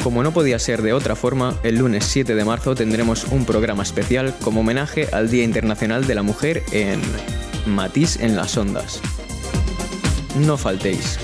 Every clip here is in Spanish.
Como no podía ser de otra forma, el lunes 7 de marzo tendremos un programa especial como homenaje al Día Internacional de la Mujer en Matiz en las Ondas. No faltéis.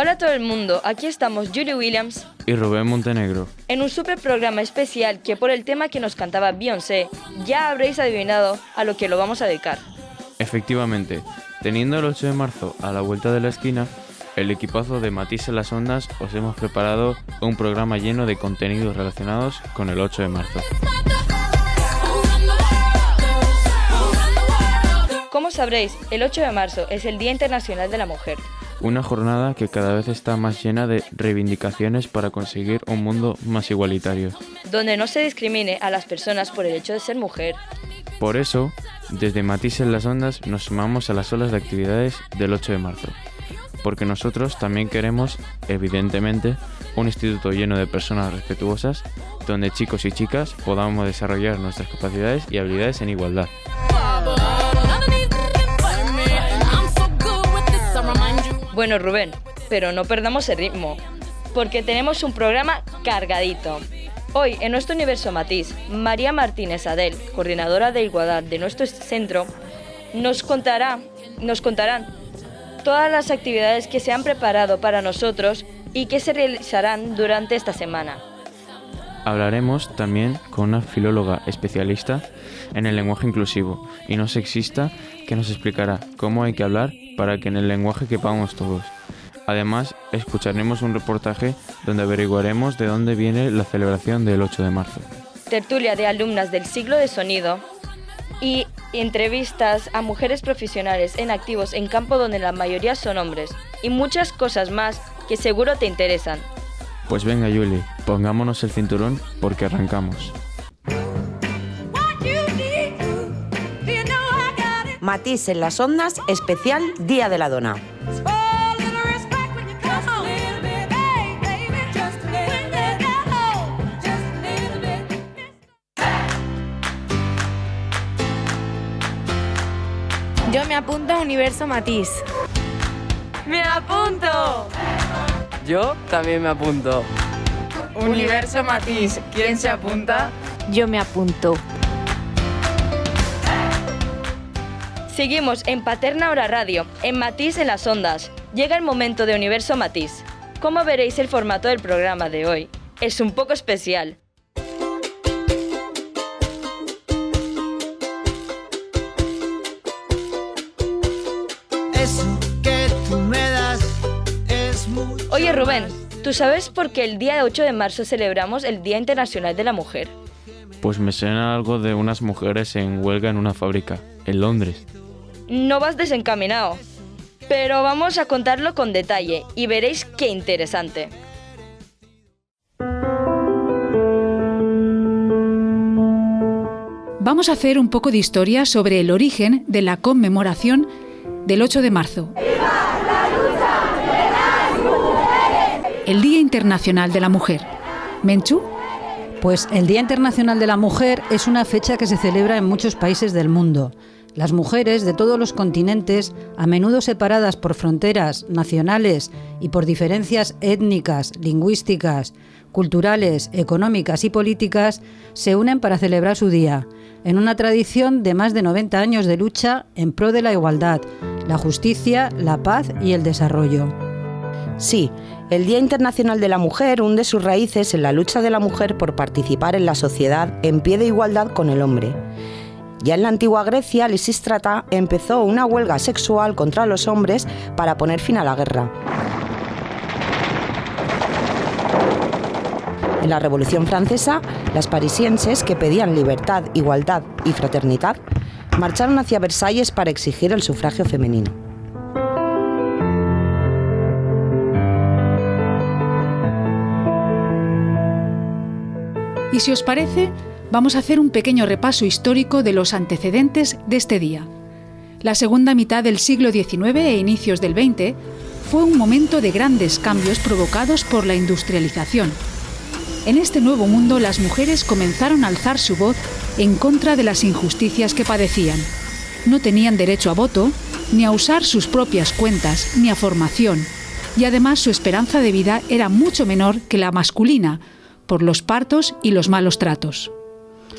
Hola a todo el mundo, aquí estamos Julie Williams y Rubén Montenegro en un super programa especial que por el tema que nos cantaba Beyoncé ya habréis adivinado a lo que lo vamos a dedicar. Efectivamente, teniendo el 8 de marzo a la vuelta de la esquina, el equipazo de Matiz en las Ondas os hemos preparado un programa lleno de contenidos relacionados con el 8 de marzo. Como sabréis, el 8 de marzo es el Día Internacional de la Mujer. Una jornada que cada vez está más llena de reivindicaciones para conseguir un mundo más igualitario, donde no se discrimine a las personas por el hecho de ser mujer. Por eso, desde Matiz en las Ondas nos sumamos a las olas de actividades del 8 de marzo, porque nosotros también queremos, evidentemente, un instituto lleno de personas respetuosas, donde chicos y chicas podamos desarrollar nuestras capacidades y habilidades en igualdad. Bueno, Rubén, pero no perdamos el ritmo, porque tenemos un programa cargadito. Hoy, en nuestro universo Matiz, María Martínez Adel, coordinadora de igualdad de nuestro centro, nos contarán todas las actividades que se han preparado para nosotros y que se realizarán durante esta semana. Hablaremos también con una filóloga especialista en el lenguaje inclusivo y no sexista que nos explicará cómo hay que hablar para que en el lenguaje quepamos todos. Además, escucharemos un reportaje donde averiguaremos de dónde viene la celebración del 8 de marzo. Tertulia de alumnas del ciclo de sonido y entrevistas a mujeres profesionales en activos en campo donde la mayoría son hombres y muchas cosas más que seguro te interesan. Pues venga, Julie, pongámonos el cinturón porque arrancamos. Matiz en las Ondas, especial Día de la Dona. Yo me apunto a Universo Matiz. ¡Me apunto! Yo también me apunto. Universo Matiz, ¿quién se apunta? Yo me apunto. Seguimos en Paterna Hora Radio, en Matiz en las Ondas. Llega el momento de Universo Matiz. Como veréis, el formato del programa de hoy es un poco especial. Oye, Rubén, ¿tú sabes por qué el día 8 de marzo celebramos el Día Internacional de la Mujer? Pues me suena algo de unas mujeres en huelga en una fábrica, en Londres. No vas desencaminado, pero vamos a contarlo con detalle y veréis qué interesante. Vamos a hacer un poco de historia sobre el origen de la conmemoración del 8 de marzo. ¡Viva la lucha de las mujeres! El Día Internacional de la Mujer. ¿Menchu? Pues el Día Internacional de la Mujer es una fecha que se celebra en muchos países del mundo. Las mujeres de todos los continentes, a menudo separadas por fronteras nacionales y por diferencias étnicas, lingüísticas, culturales, económicas y políticas, se unen para celebrar su día, en una tradición de más de 90 años de lucha en pro de la igualdad, la justicia, la paz y el desarrollo. Sí, el Día Internacional de la Mujer hunde sus raíces en la lucha de la mujer por participar en la sociedad en pie de igualdad con el hombre. Ya en la antigua Grecia, Lisístrata empezó una huelga sexual contra los hombres para poner fin a la guerra. En la Revolución Francesa, las parisienses, que pedían libertad, igualdad y fraternidad, marcharon hacia Versalles para exigir el sufragio femenino. Y si os parece, vamos a hacer un pequeño repaso histórico de los antecedentes de este día. La segunda mitad del siglo XIX e inicios del XX fue un momento de grandes cambios provocados por la industrialización. En este nuevo mundo, las mujeres comenzaron a alzar su voz en contra de las injusticias que padecían. No tenían derecho a voto, ni a usar sus propias cuentas, ni a formación, y además su esperanza de vida era mucho menor que la masculina, por los partos y los malos tratos.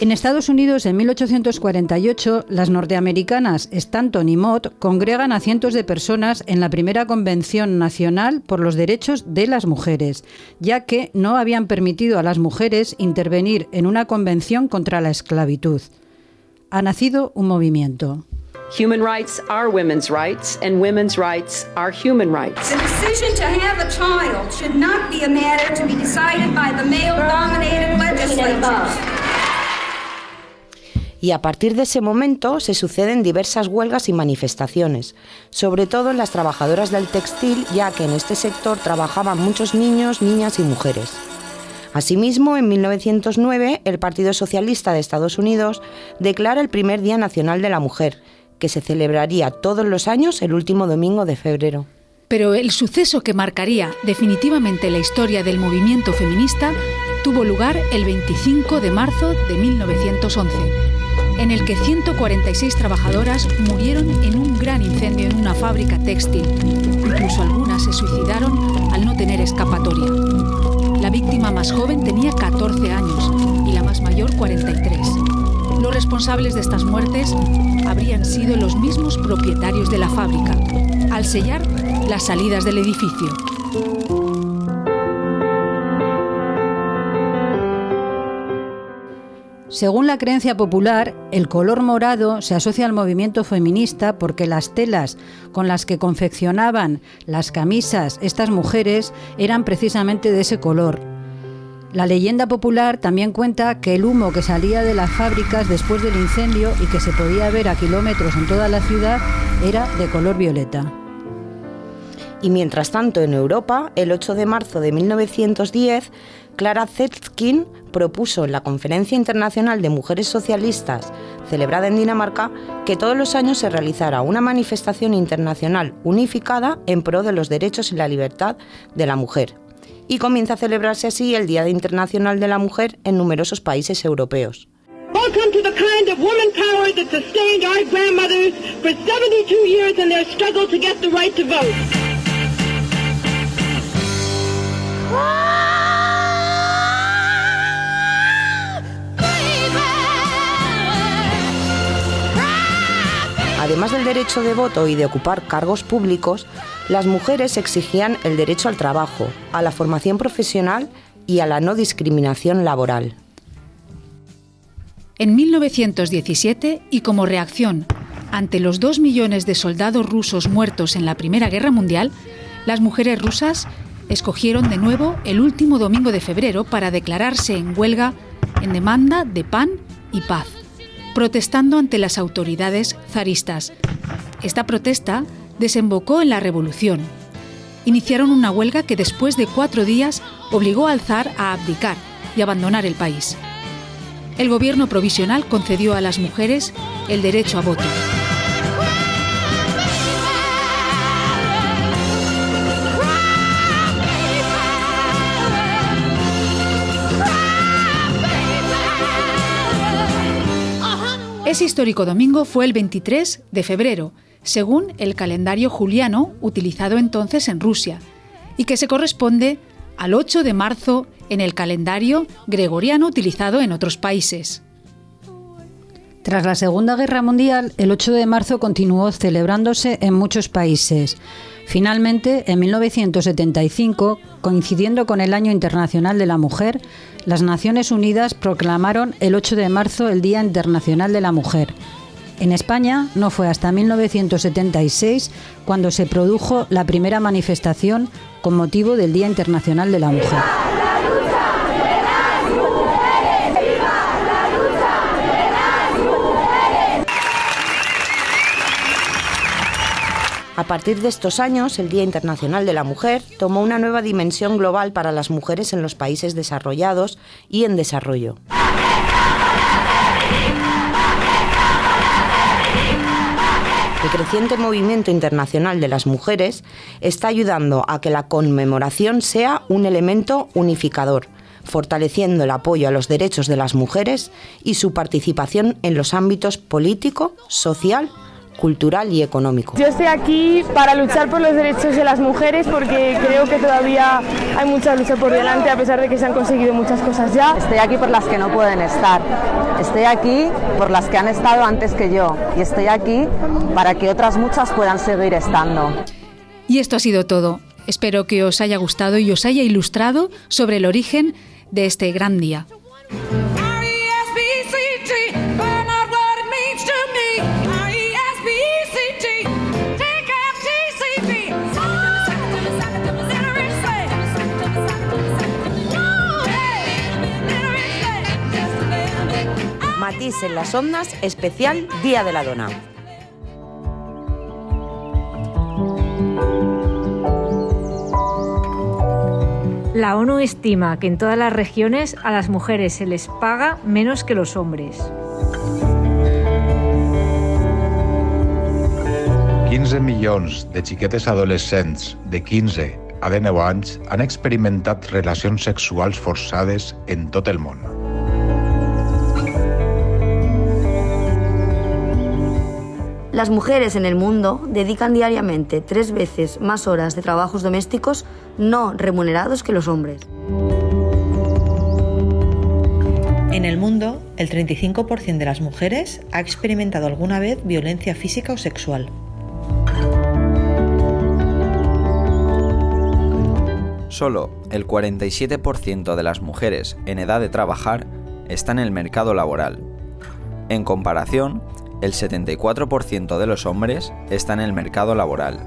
En Estados Unidos, en 1848, las norteamericanas Stanton y Mott congregan a cientos de personas en la primera Convención Nacional por los Derechos de las Mujeres, ya que no habían permitido a las mujeres intervenir en una convención contra la esclavitud. Ha nacido un movimiento. Human rights are women's rights, and women's rights are human rights. The decision to have a child should not be a matter to be decided by the male-dominated legislatures. Y a partir de ese momento se suceden diversas huelgas y manifestaciones, sobre todo en las trabajadoras del textil, ya que en este sector trabajaban muchos niños, niñas y mujeres. Asimismo, en 1909, el Partido Socialista de Estados Unidos declara el primer Día Nacional de la Mujer, que se celebraría todos los años el último domingo de febrero. Pero el suceso que marcaría definitivamente la historia del movimiento feminista tuvo lugar el 25 de marzo de 1911, en el que 146 trabajadoras murieron en un gran incendio en una fábrica textil. Incluso algunas se suicidaron al no tener escapatoria. La víctima más joven tenía 14 años y la más mayor 43. Los responsables de estas muertes habrían sido los mismos propietarios de la fábrica, al sellar las salidas del edificio. Según la creencia popular, el color morado se asocia al movimiento feminista porque las telas con las que confeccionaban las camisas estas mujeres eran precisamente de ese color. La leyenda popular también cuenta que el humo que salía de las fábricas después del incendio y que se podía ver a kilómetros en toda la ciudad era de color violeta. Y mientras tanto, en Europa, el 8 de marzo de 1910, Clara Zetkin propuso en la Conferencia Internacional de Mujeres Socialistas, celebrada en Dinamarca, que todos los años se realizara una manifestación internacional unificada en pro de los derechos y la libertad de la mujer. Y comienza a celebrarse así el Día Internacional de la Mujer en numerosos países europeos. Welcome to the kind of woman power that sustained our grandmothers for 72 years in their struggle to get the right to vote. Además del derecho de voto y de ocupar cargos públicos, las mujeres exigían el derecho al trabajo, a la formación profesional y a la no discriminación laboral. En 1917, y como reacción ante los 2 millones de soldados rusos muertos en la Primera Guerra Mundial, las mujeres rusas escogieron de nuevo el último domingo de febrero para declararse en huelga en demanda de pan y paz, protestando ante las autoridades zaristas. Esta protesta desembocó en la revolución. Iniciaron una huelga que después de 4 días obligó al zar a abdicar y abandonar el país. El gobierno provisional concedió a las mujeres el derecho a voto. Ese histórico domingo fue el 23 de febrero, según el calendario juliano utilizado entonces en Rusia, y que se corresponde al 8 de marzo en el calendario gregoriano utilizado en otros países. Tras la Segunda Guerra Mundial, el 8 de marzo continuó celebrándose en muchos países. Finalmente, en 1975, coincidiendo con el Año Internacional de la Mujer, las Naciones Unidas proclamaron el 8 de marzo el Día Internacional de la Mujer. En España no fue hasta 1976 cuando se produjo la primera manifestación con motivo del Día Internacional de la Mujer. A partir de estos años, el Día Internacional de la Mujer tomó una nueva dimensión global para las mujeres en los países desarrollados y en desarrollo. El creciente movimiento internacional de las mujeres está ayudando a que la conmemoración sea un elemento unificador, fortaleciendo el apoyo a los derechos de las mujeres y su participación en los ámbitos político, social, cultural y económico. Yo estoy aquí para luchar por los derechos de las mujeres porque creo que todavía hay mucha lucha por delante a pesar de que se han conseguido muchas cosas ya. Estoy aquí por las que no pueden estar. Estoy aquí por las que han estado antes que yo y estoy aquí para que otras muchas puedan seguir estando. Y esto ha sido todo. Espero que os haya gustado y os haya ilustrado sobre el origen de este gran día. Matís en las ondas, especial Día de la Dona. La ONU estima que en todas las regiones a las mujeres se les paga menos que los hombres. 15 milions de xiquetes adolescents de 15 a 19 anys han experimentat relacions sexuals forçades en tot el món. Las mujeres en el mundo dedican diariamente 3 veces más horas de trabajos domésticos no remunerados que los hombres. En el mundo, el 35% de las mujeres ha experimentado alguna vez violencia física o sexual. Solo el 47% de las mujeres en edad de trabajar está en el mercado laboral. En comparación, el 74% de los hombres está en el mercado laboral.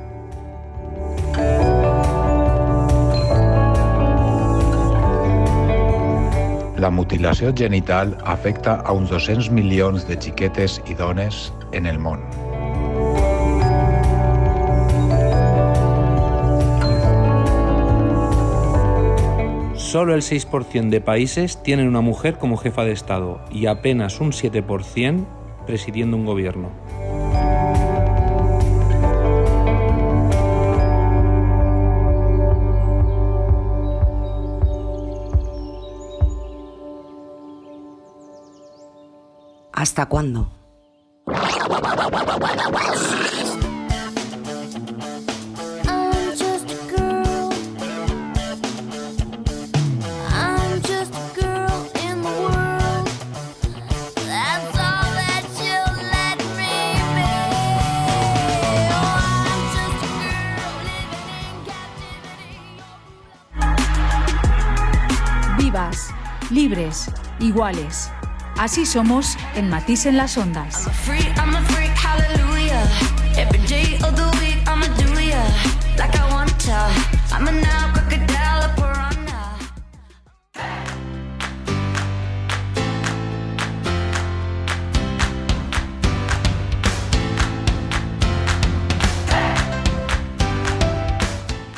La mutilació genital afecta a uns 200 milions de xiquetes i dones en el món. Solo el 6% de países tienen una mujer como jefa de Estado y apenas un 7% presidiendo un gobierno. ¿Hasta cuándo? Vivas, libres, iguales. Así somos en Matís en las ondas.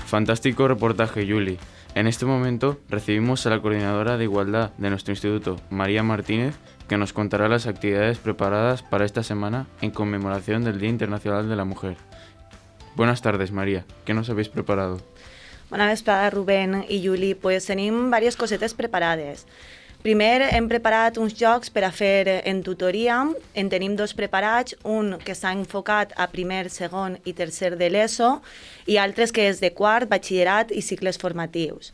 Fantástico reportaje, Yuli. En este momento recibimos a la coordinadora de Igualdad de nuestro instituto, María Martínez, que nos contará las actividades preparadas para esta semana en conmemoración del Día Internacional de la Mujer. Buenas tardes, María. ¿Qué nos habéis preparado? Bona vesprada, Rubén i Juli. Pues tenim diverses cosetes preparades. Primer hem preparat uns jocs per a fer en tutoria. En tenim 2 preparats, un que s'ha enfocat a primer, segon i tercer de l'ESO i altres que és de quart, batxillerat i cicles formatius.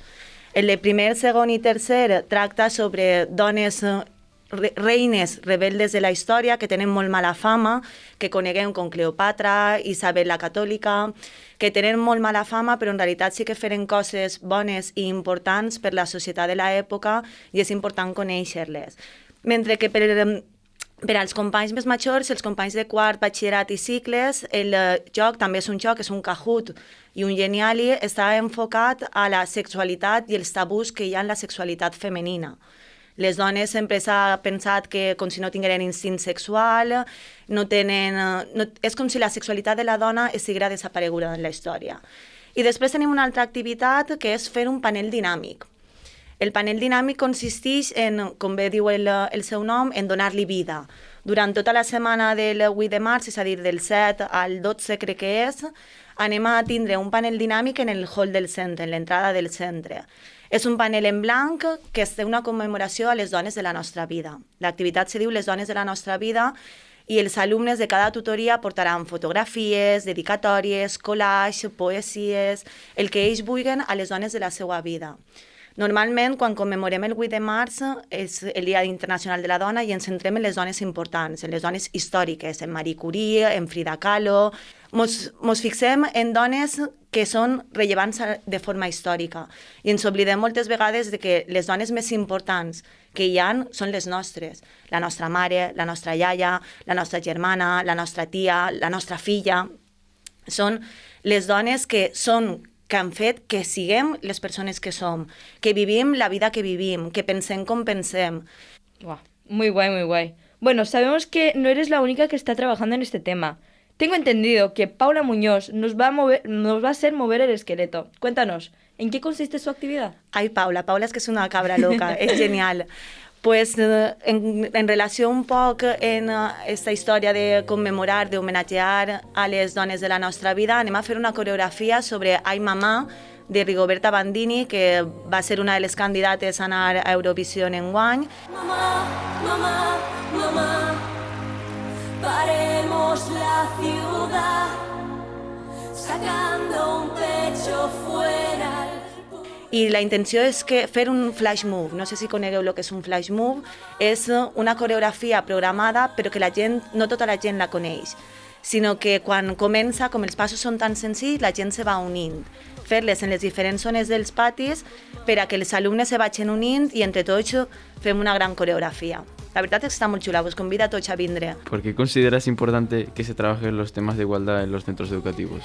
El de primer, segon i tercer tracta sobre dones reines rebeldes de la història que tenen molt mala fama, que coneguem com Cleopatra, Isabel la Catòlica, que tenen molt mala fama però en realitat sí que feren coses bones i importants per la societat de l'època i és important conèixer-les. Mentre que per als companys més majors, els companys de quart, batxillerat i cicles, el joc també és un joc, és un Kahoot i un Geniali, està enfocat a la sexualitat i els tabús que hi ha en la sexualitat femenina. Les dones sempre s'ha pensat que com si no tingueren instint sexual, és com si la sexualitat de la dona estiguera desapareguda en la història. I després tenim una altra activitat que és fer un panel dinàmic. El panel dinàmic consisteix en, com bé diu el seu nom, en donar-li vida. Durant tota la setmana del 8 de març, és a dir, del 7 al 12 crec que és, anem a tindre un panel dinàmic en el hall del centre, en l'entrada del centre. És un panel en blanc que és una commemoració a les dones de la nostra vida. L'activitat se diu Les dones de la nostra vida i els alumnes de cada tutoria portaran fotografies, dedicatòries, collage, poesies, el que ells vulguin a les dones de la seva vida. Normalment, quan commemorem el 8 de març, és el Dia Internacional de la Dona i ens centrem en les dones importants, en les dones històriques, en Marie Curie, en Frida Kahlo. Mos fixem en dones que són rellevants de forma històrica i ens oblidem moltes vegades de que les dones més importants que hi ha són les nostres. La nostra mare, la nostra iaia, la nostra germana, la nostra tia, la nostra filla. Són les dones que han fet que siguem les persones que som, que vivim la vida que vivim, que pensem com pensem. Wow, muy guay, muy guay. Bueno, sabemos que no eres la única que está trabajando en este tema. Tengo entendido que Paula Muñoz nos va a hacer mover el esqueleto. Cuéntanos, ¿en qué consiste su actividad? Ay, Paula es que es una cabra loca, es genial. Pues en relació un poc en aquesta història de commemorar, d'homenatjar a les dones de la nostra vida, anem a fer una coreografia sobre Ai Mamà, de Rigoberta Bandini, que va ser una de les candidates a anar a Eurovisió enguany. Mamá, mamá, mamá, paremos la ciudad, sacando un pecho fuera. I la intenció és fer un flash move. No sé si conegueu el que és un flash move. És una coreografia programada, però que no tota la gent la coneix, sinó que quan comença, com els passos són tan senzills, la gent se va unint. Fer-les en les diferents zones dels patis per a que els alumnes se vagin unint i entre tots fem una gran coreografia. La veritat és que està molt xula, us convido a tots a vindre. ¿Por qué consideras importante que se trabajen los temas de igualdad en los centros educativos?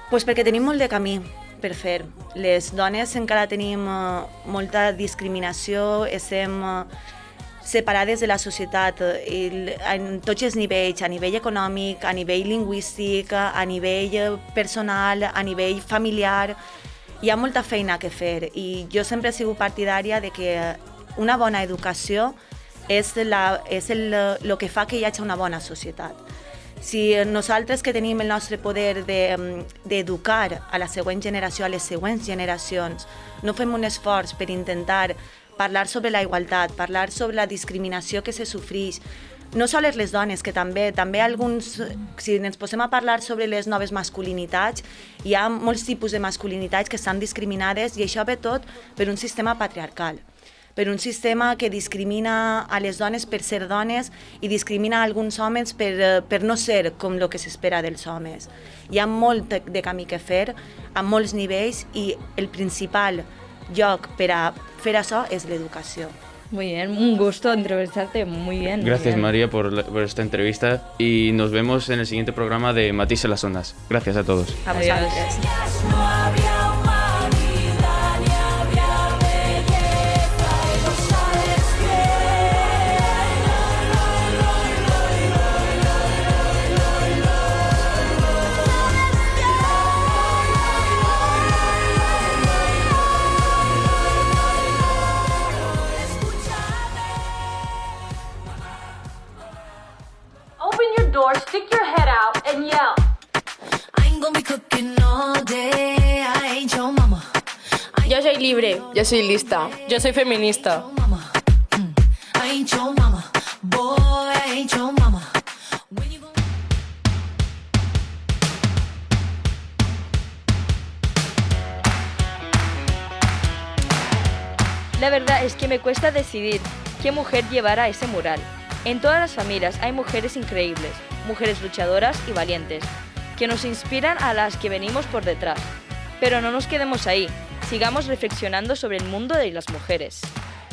Pues perquè tenim molt de camí per fer. Les dones encara tenim molta discriminació, estem separades de la societat en tots els nivells, a nivell econòmic, a nivell lingüístic, a nivell personal, a nivell familiar. Hi ha molta feina que fer i jo sempre he sigut partidària de que una bona educació és el que fa que hi hagi una bona societat. Si nosaltres que tenim el nostre poder d'educar a la següent generació, a les següents generacions, no fem un esforç per intentar parlar sobre la igualtat, parlar sobre la discriminació que se sofreix, no sols les dones, que també alguns, si ens posem a parlar sobre les noves masculinitats, hi ha molts tipus de masculinitats que estan discriminades i això ve tot per un sistema patriarcal, per un sistema que discrimina a les dones per ser dones i discrimina a alguns homes per no ser com el que s'espera dels homes. Hi ha molt de camí que fer, a molts nivells, i el principal lloc per a fer això és l'educació. Muy bien, un gusto entrevistarte, muy bien. Gracias, muy bien. María, por esta entrevista y nos vemos en el siguiente programa de Matiz en las Ondas. Gracias a todos. A vosaltres. Stick your head out and yell. I ain't gonna be cooking all day. I ain't your mama. Yo soy libre. Yo soy lista. Yo soy feminista. I ain't your mama. Boy, I ain't your mama. La verdad es que me cuesta decidir qué mujer llevará ese mural. En todas las familias hay mujeres increíbles, mujeres luchadoras y valientes, que nos inspiran a las que venimos por detrás. Pero no nos quedemos ahí, sigamos reflexionando sobre el mundo de las mujeres.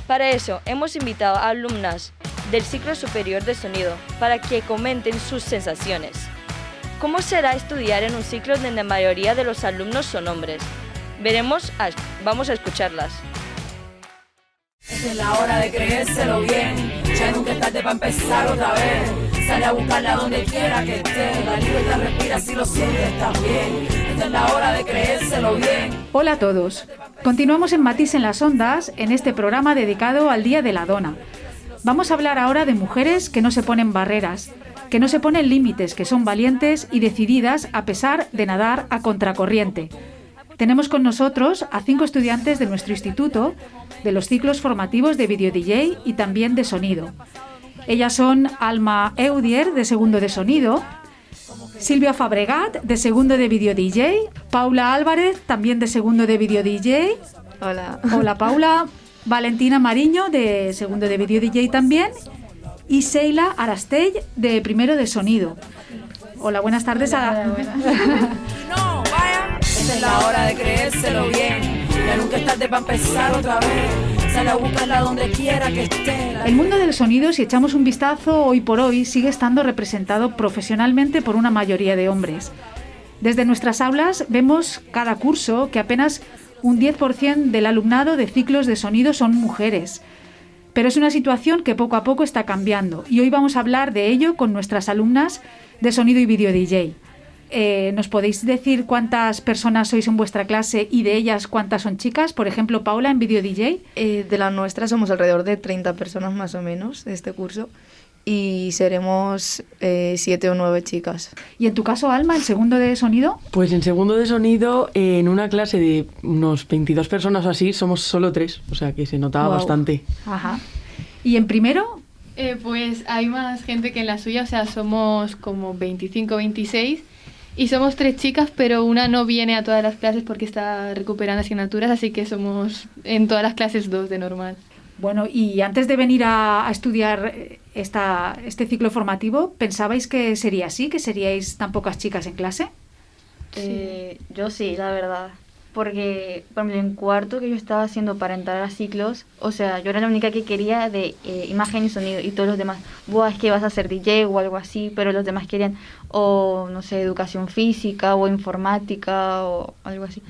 Para eso hemos invitado a alumnas del ciclo superior de sonido para que comenten sus sensaciones. ¿Cómo será estudiar en un ciclo donde la mayoría de los alumnos son hombres? Vamos a escucharlas. Esta es la hora de creérselo bien, ya nunca es tarde para empezar otra vez. Sale a buscarla donde quiera que esté, la libertad respira si lo sientes también. Esta es la hora de creérselo bien. Hola a todos. Continuamos en Matís en las Ondas, en este programa dedicado al Día de la Dona. Vamos a hablar ahora de mujeres que no se ponen barreras, que no se ponen límites, que son valientes y decididas a pesar de nadar a contracorriente. Tenemos con nosotros a 5 estudiantes de nuestro instituto, de los ciclos formativos de Video DJ y también de sonido. Ellas son Alma Eudier, de segundo de sonido, Silvia Fabregat, de segundo de Video DJ, Paula Álvarez, también de segundo de Video DJ. Hola. Hola, Paula. Valentina Mariño, de segundo de Video DJ también, y Seila Arastell, de primero de sonido. Hola, buenas tardes. Esta es la hora de creérselo bien, ya nunca es tarde para empezar otra vez. Sale a buscarla donde quiera que esté. El mundo del sonido, si echamos un vistazo, hoy por hoy sigue estando representado profesionalmente por una mayoría de hombres. Desde nuestras aulas vemos cada curso que apenas un 10% del alumnado de ciclos de sonido son mujeres. Pero es una situación que poco a poco está cambiando y hoy vamos a hablar de ello con nuestras alumnas de sonido y video DJ. ¿Nos podéis decir cuántas personas sois en vuestra clase y de ellas cuántas son chicas? Por ejemplo, Paula, en video DJ. De la nuestra somos alrededor de 30 personas más o menos de este curso y seremos 7 o 9 chicas. ¿Y en tu caso, Alma, en segundo de sonido? Pues en segundo de sonido, en una clase de unos 22 personas o así, somos solo 3, o sea que se notaba bastante. Ajá. ¿Y en primero? Pues hay más gente que en la suya, o sea, somos como 25, 26 y somos 3 chicas, pero una no viene a todas las clases porque está recuperando asignaturas, así que somos en todas las clases 2 de normal. Bueno, y antes de venir a estudiar este ciclo formativo, ¿pensabais que sería así, que seríais tan pocas chicas en clase? Yo sí, la verdad. Porque, por ejemplo, en cuarto que yo estaba haciendo para entrar a ciclos, o sea, yo era la única que quería de imagen y sonido y todos los demás, es que vas a ser DJ o algo así, pero los demás querían o, no sé, educación física o informática o algo así.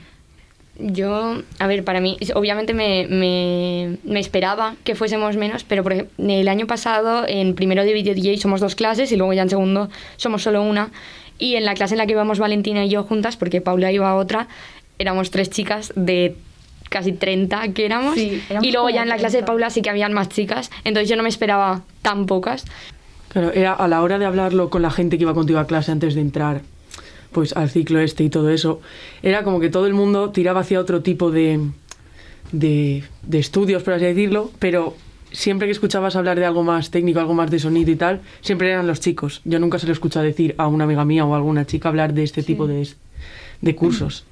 Yo, a ver, para mí, obviamente me esperaba que fuésemos menos, pero por ejemplo, el año pasado en primero de Video DJ somos 2 clases y luego ya en segundo somos solo una. Y en la clase en la que íbamos Valentina y yo juntas, porque Paula iba a otra, éramos 3 chicas de casi 30 que éramos. Sí, y luego ya en la 30. clase de Paula sí que habían más chicas, entonces yo no me esperaba tan pocas. Claro, era a la hora de hablarlo con la gente que iba contigo a clase antes de entrar pues al ciclo este y todo eso, era como que todo el mundo tiraba hacia otro tipo de estudios, por así decirlo, pero siempre que escuchabas hablar de algo más técnico, algo más de sonido y tal, siempre eran los chicos. Yo nunca se lo he escuchado decir a una amiga mía o a alguna chica hablar de este tipo de cursos.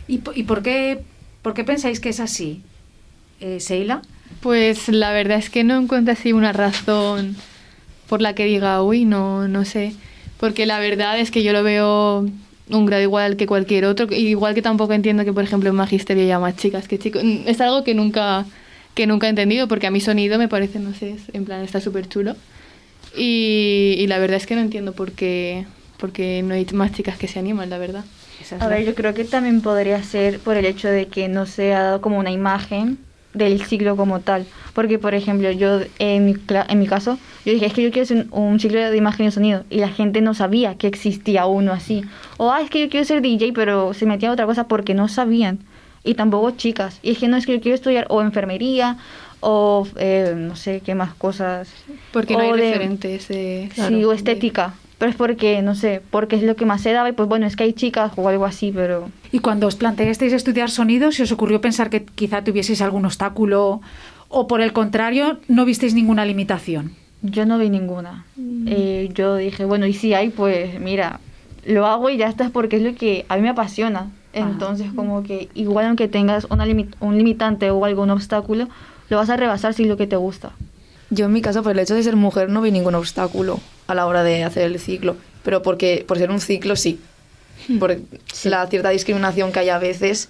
¿Y por qué pensáis que es así, Seila? Pues la verdad es que no encuentro así una razón por la que diga, uy, no sé. Porque la verdad es que yo lo veo un grado igual que cualquier otro, igual que tampoco entiendo que, por ejemplo, en magisterio haya más chicas que chicos. Es algo que nunca he entendido, porque a mi sonido me parece, no sé, en plan está súper chulo. Y la verdad es que no entiendo por qué no hay más chicas que se animan, la verdad. A ver, yo creo que también podría ser por el hecho de que no se ha dado como una imagen del ciclo como tal. Porque, por ejemplo, yo en mi caso, yo dije, es que yo quiero ser un ciclo de imagen y sonido, y la gente no sabía que existía uno así. O, es que yo quiero ser DJ, pero se metía a otra cosa porque no sabían. Y tampoco chicas. Y es que no, es que yo quiero estudiar o enfermería o no sé qué más cosas. Porque no hay referentes. Sí, o estética. Pero es porque, no sé, porque es lo que más se daba y pues bueno, es que hay chicas o algo así, pero... Y cuando os planteasteis estudiar sonido, ¿se os ocurrió pensar que quizá tuvieseis algún obstáculo o por el contrario no visteis ninguna limitación? Yo no vi ninguna. Yo dije, bueno, y si hay, pues mira, lo hago y ya está, porque es lo que a mí me apasiona. Entonces, como que igual aunque tengas un limitante o algún obstáculo, lo vas a rebasar si es lo que te gusta. Yo en mi caso, por el hecho de ser mujer, no vi ningún obstáculo a la hora de hacer el ciclo, pero por ser un ciclo sí, por la cierta discriminación que hay a veces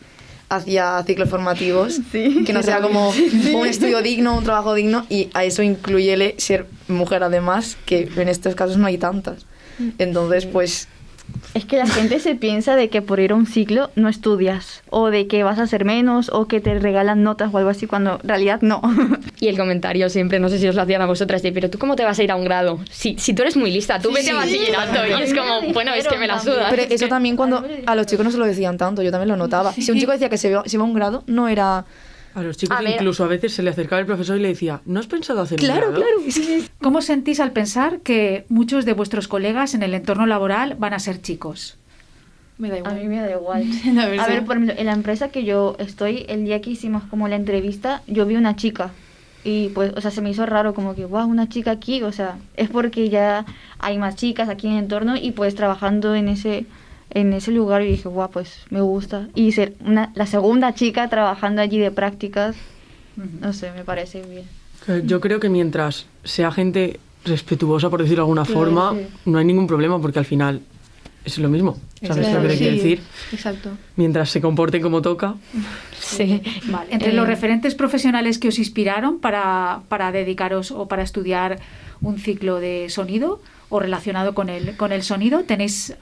hacia ciclos formativos, que no sea como un estudio digno, un trabajo digno, y a eso incluyele ser mujer además, que en estos casos no hay tantas. Entonces, pues Es que la gente se piensa de que por ir a un ciclo no estudias, o de que vas a hacer menos, o que te regalan notas o algo así, cuando en realidad no. Y el comentario siempre, no sé si os lo hacían a vosotras, de, pero ¿tú cómo te vas a ir a un grado? Si tú eres muy lista, tú vete a bachillerato. Y es como, bueno, es que me la suda. Pero eso también cuando a los chicos no se lo decían tanto, yo también lo notaba. Si un chico decía que se iba a un grado, no era... A los chicos incluso a veces se le acercaba el profesor y le decía, ¿no has pensado hacer un grado? Claro. ¿Cómo os sentís al pensar que muchos de vuestros colegas en el entorno laboral van a ser chicos? Me da igual. A mí me da igual. A ver, por ejemplo, en la empresa que yo estoy, el día que hicimos como la entrevista, yo vi una chica. Y pues, o sea, se me hizo raro como que, wow, una chica aquí. O sea, es porque ya hay más chicas aquí en el entorno y pues trabajando en ese lugar, y dije, guau, pues me gusta. Y ser la segunda chica trabajando allí de prácticas, no sé, me parece bien. Yo creo que mientras sea gente respetuosa, por decirlo de alguna forma, no hay ningún problema, porque al final es lo mismo, ¿sabes lo que te quiero decir? Exacto. Mientras se comporten como toca. Sí. Vale. Entre los referentes profesionales que os inspiraron para dedicaros o para estudiar un ciclo de sonido o relacionado con el sonido, ¿tenéis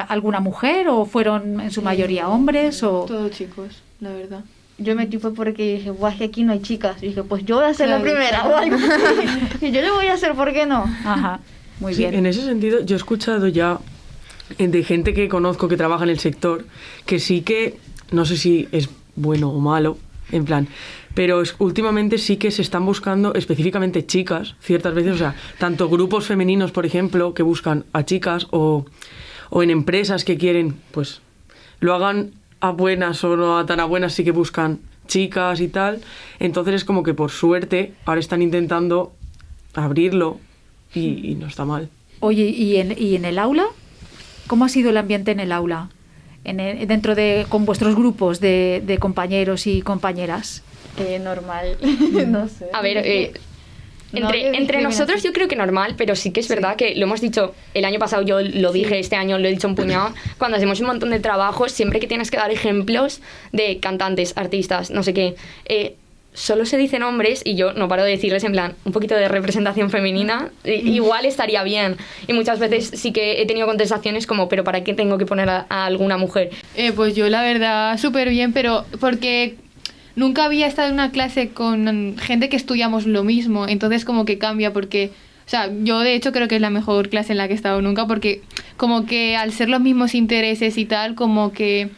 alguna mujer o fueron en su mayoría hombres? O... Todos chicos, la verdad. Yo me metí fue porque dije, guau, es que aquí no hay chicas. Y dije, pues yo voy a ser la primera o algo así. Y yo lo voy a hacer, ¿por qué no? Ajá, muy bien. En ese sentido, yo he escuchado ya de gente que conozco que trabaja en el sector, que sí que, no sé si es bueno o malo, en plan, pero últimamente sí que se están buscando específicamente chicas, ciertas veces, o sea, tanto grupos femeninos, por ejemplo, que buscan a chicas, o en empresas que quieren, pues, lo hagan a buenas o no a tan a buenas, sí que buscan chicas y tal. Entonces es como que por suerte ahora están intentando abrirlo y no está mal. Oye, ¿y en el aula? ¿Cómo ha sido el ambiente en el aula? Con vuestros grupos de compañeros y compañeras. Normal, no sé. A ver, entre nosotros yo creo que normal, pero sí que es verdad que lo hemos dicho el año pasado, yo lo dije, este año lo he dicho un puñado, cuando hacemos un montón de trabajos, siempre que tienes que dar ejemplos de cantantes, artistas, no sé qué, solo se dicen hombres y yo no paro de decirles en plan, un poquito de representación femenina, igual estaría bien. Y muchas veces sí que he tenido contestaciones como, pero ¿para qué tengo que poner a alguna mujer? Pues yo la verdad súper bien, pero porque nunca había estado en una clase con gente que estudiamos lo mismo, entonces como que cambia porque... O sea, yo de hecho creo que es la mejor clase en la que he estado nunca porque como que al ser los mismos intereses y tal, como que...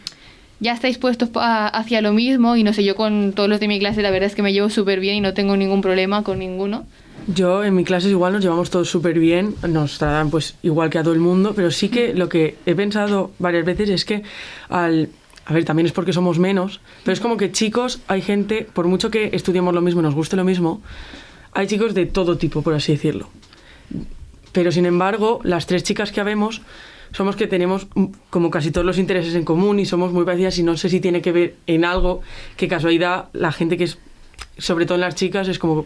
ya estáis puestos hacia lo mismo y no sé, yo con todos los de mi clase la verdad es que me llevo súper bien y no tengo ningún problema con ninguno. Yo en mi clase igual nos llevamos todos súper bien, nos tratan pues igual que a todo el mundo, pero sí que lo que he pensado varias veces es que a ver, también es porque somos menos, pero es como que chicos, hay gente, por mucho que estudiemos lo mismo y nos guste lo mismo, hay chicos de todo tipo, por así decirlo. Pero sin embargo, las tres chicas que habemos somos que tenemos como casi todos los intereses en común y somos muy parecidas y no sé si tiene que ver en algo que casualidad la gente que es, sobre todo en las chicas, es como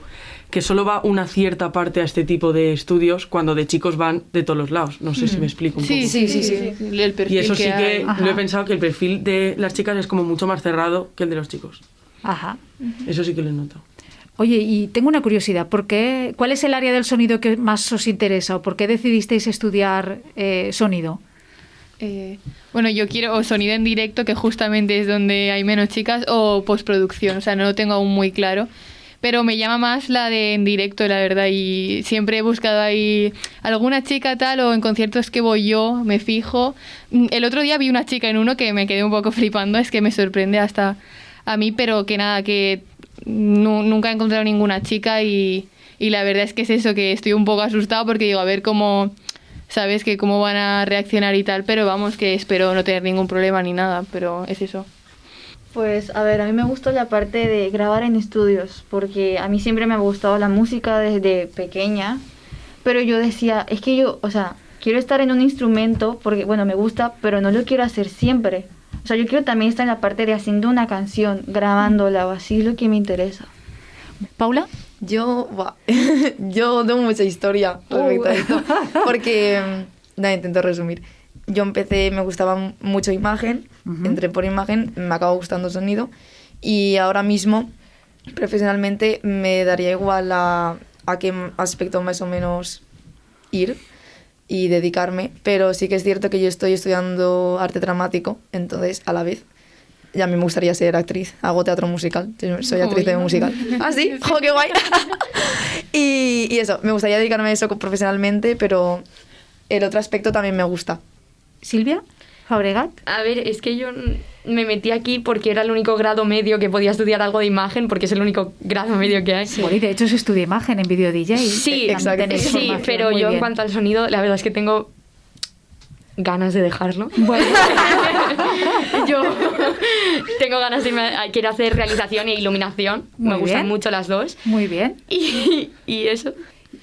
que solo va una cierta parte a este tipo de estudios cuando de chicos van de todos los lados. No sé si me explico un poco. Sí. El perfil y eso sí que hay. lo he pensado que el perfil de las chicas es como mucho más cerrado que el de los chicos. Ajá. Eso sí que lo he notado. Oye, y tengo una curiosidad, ¿cuál es el área del sonido que más os interesa o por qué decidisteis estudiar sonido? Bueno, yo quiero o sonido en directo, que justamente es donde hay menos chicas, o postproducción, o sea, no lo tengo aún muy claro, pero me llama más la de en directo, la verdad, y siempre he buscado ahí alguna chica tal, o en conciertos que voy yo, me fijo. El otro día vi una chica en uno que me quedé un poco flipando, es que me sorprende hasta a mí, pero que nada, que nunca he encontrado ninguna chica y la verdad es que es eso, que estoy un poco asustado porque digo, a ver cómo... ¿Sabes? Que cómo van a reaccionar y tal, pero vamos, que espero no tener ningún problema ni nada, pero es eso. Pues, a ver, a mí me gustó la parte de grabar en estudios, porque a mí siempre me ha gustado la música desde pequeña, pero yo decía, es que yo, o sea, quiero estar en un instrumento, porque, bueno, me gusta, pero no lo quiero hacer siempre. O sea, yo quiero también estar en la parte de haciendo una canción, grabándola o así, es lo que me interesa. ¿Paula? Yo tengo mucha historia respecto a esto, porque, intento resumir. Yo me gustaba mucho imagen, entré por imagen, me acabó gustando sonido y ahora mismo, profesionalmente, me daría igual a qué aspecto más o menos ir y dedicarme, pero sí que es cierto que yo estoy estudiando arte dramático, entonces a la vez ya a mí me gustaría ser actriz, hago teatro musical, soy actriz de musical. ¿Ah, sí? ¡Jo, qué guay! y eso, me gustaría dedicarme a eso profesionalmente, pero el otro aspecto también me gusta. ¿Silvia Fabregat? A ver, es que yo me metí aquí porque era el único grado medio que podía estudiar algo de imagen, porque es el único grado medio que hay. Sí. Bueno, y de hecho se estudia imagen en Video DJ. Sí, exacto. Sí, pero yo en cuanto al sonido, la verdad es que tengo ganas de dejarlo. Bueno. Yo tengo ganas de quiero hacer realización e iluminación. Me gustan mucho las dos. Muy bien. Y eso.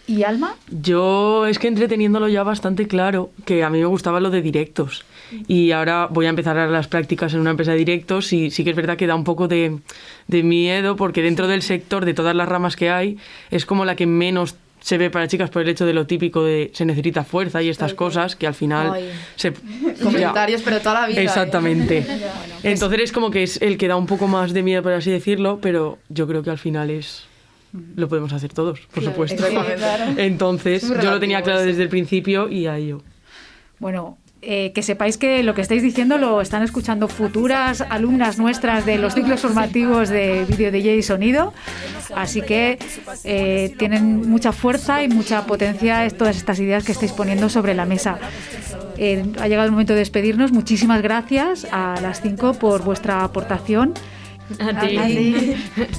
¿Y Alma? Yo es que entreteniéndolo ya bastante claro, que a mí me gustaba lo de directos. Y ahora voy a empezar a las prácticas en una empresa de directos y sí que es verdad que da un poco de miedo, porque dentro del sector, de todas las ramas que hay, es como la que menos se ve para chicas por el hecho de lo típico de se necesita fuerza y estas cosas que al final comentarios, pero toda la vida. Exactamente. Entonces es como que es el que da un poco más de miedo, por así decirlo, pero yo creo que al final lo podemos hacer todos, por supuesto. Entonces yo lo tenía claro desde el principio y a ello. Bueno, que sepáis que lo que estáis diciendo lo están escuchando futuras alumnas nuestras de los ciclos formativos de Video DJ y Sonido, así que tienen mucha fuerza y mucha potencia todas estas ideas que estáis poniendo sobre la mesa. Ha llegado el momento de despedirnos. Muchísimas gracias a las 5 por vuestra aportación. A ti.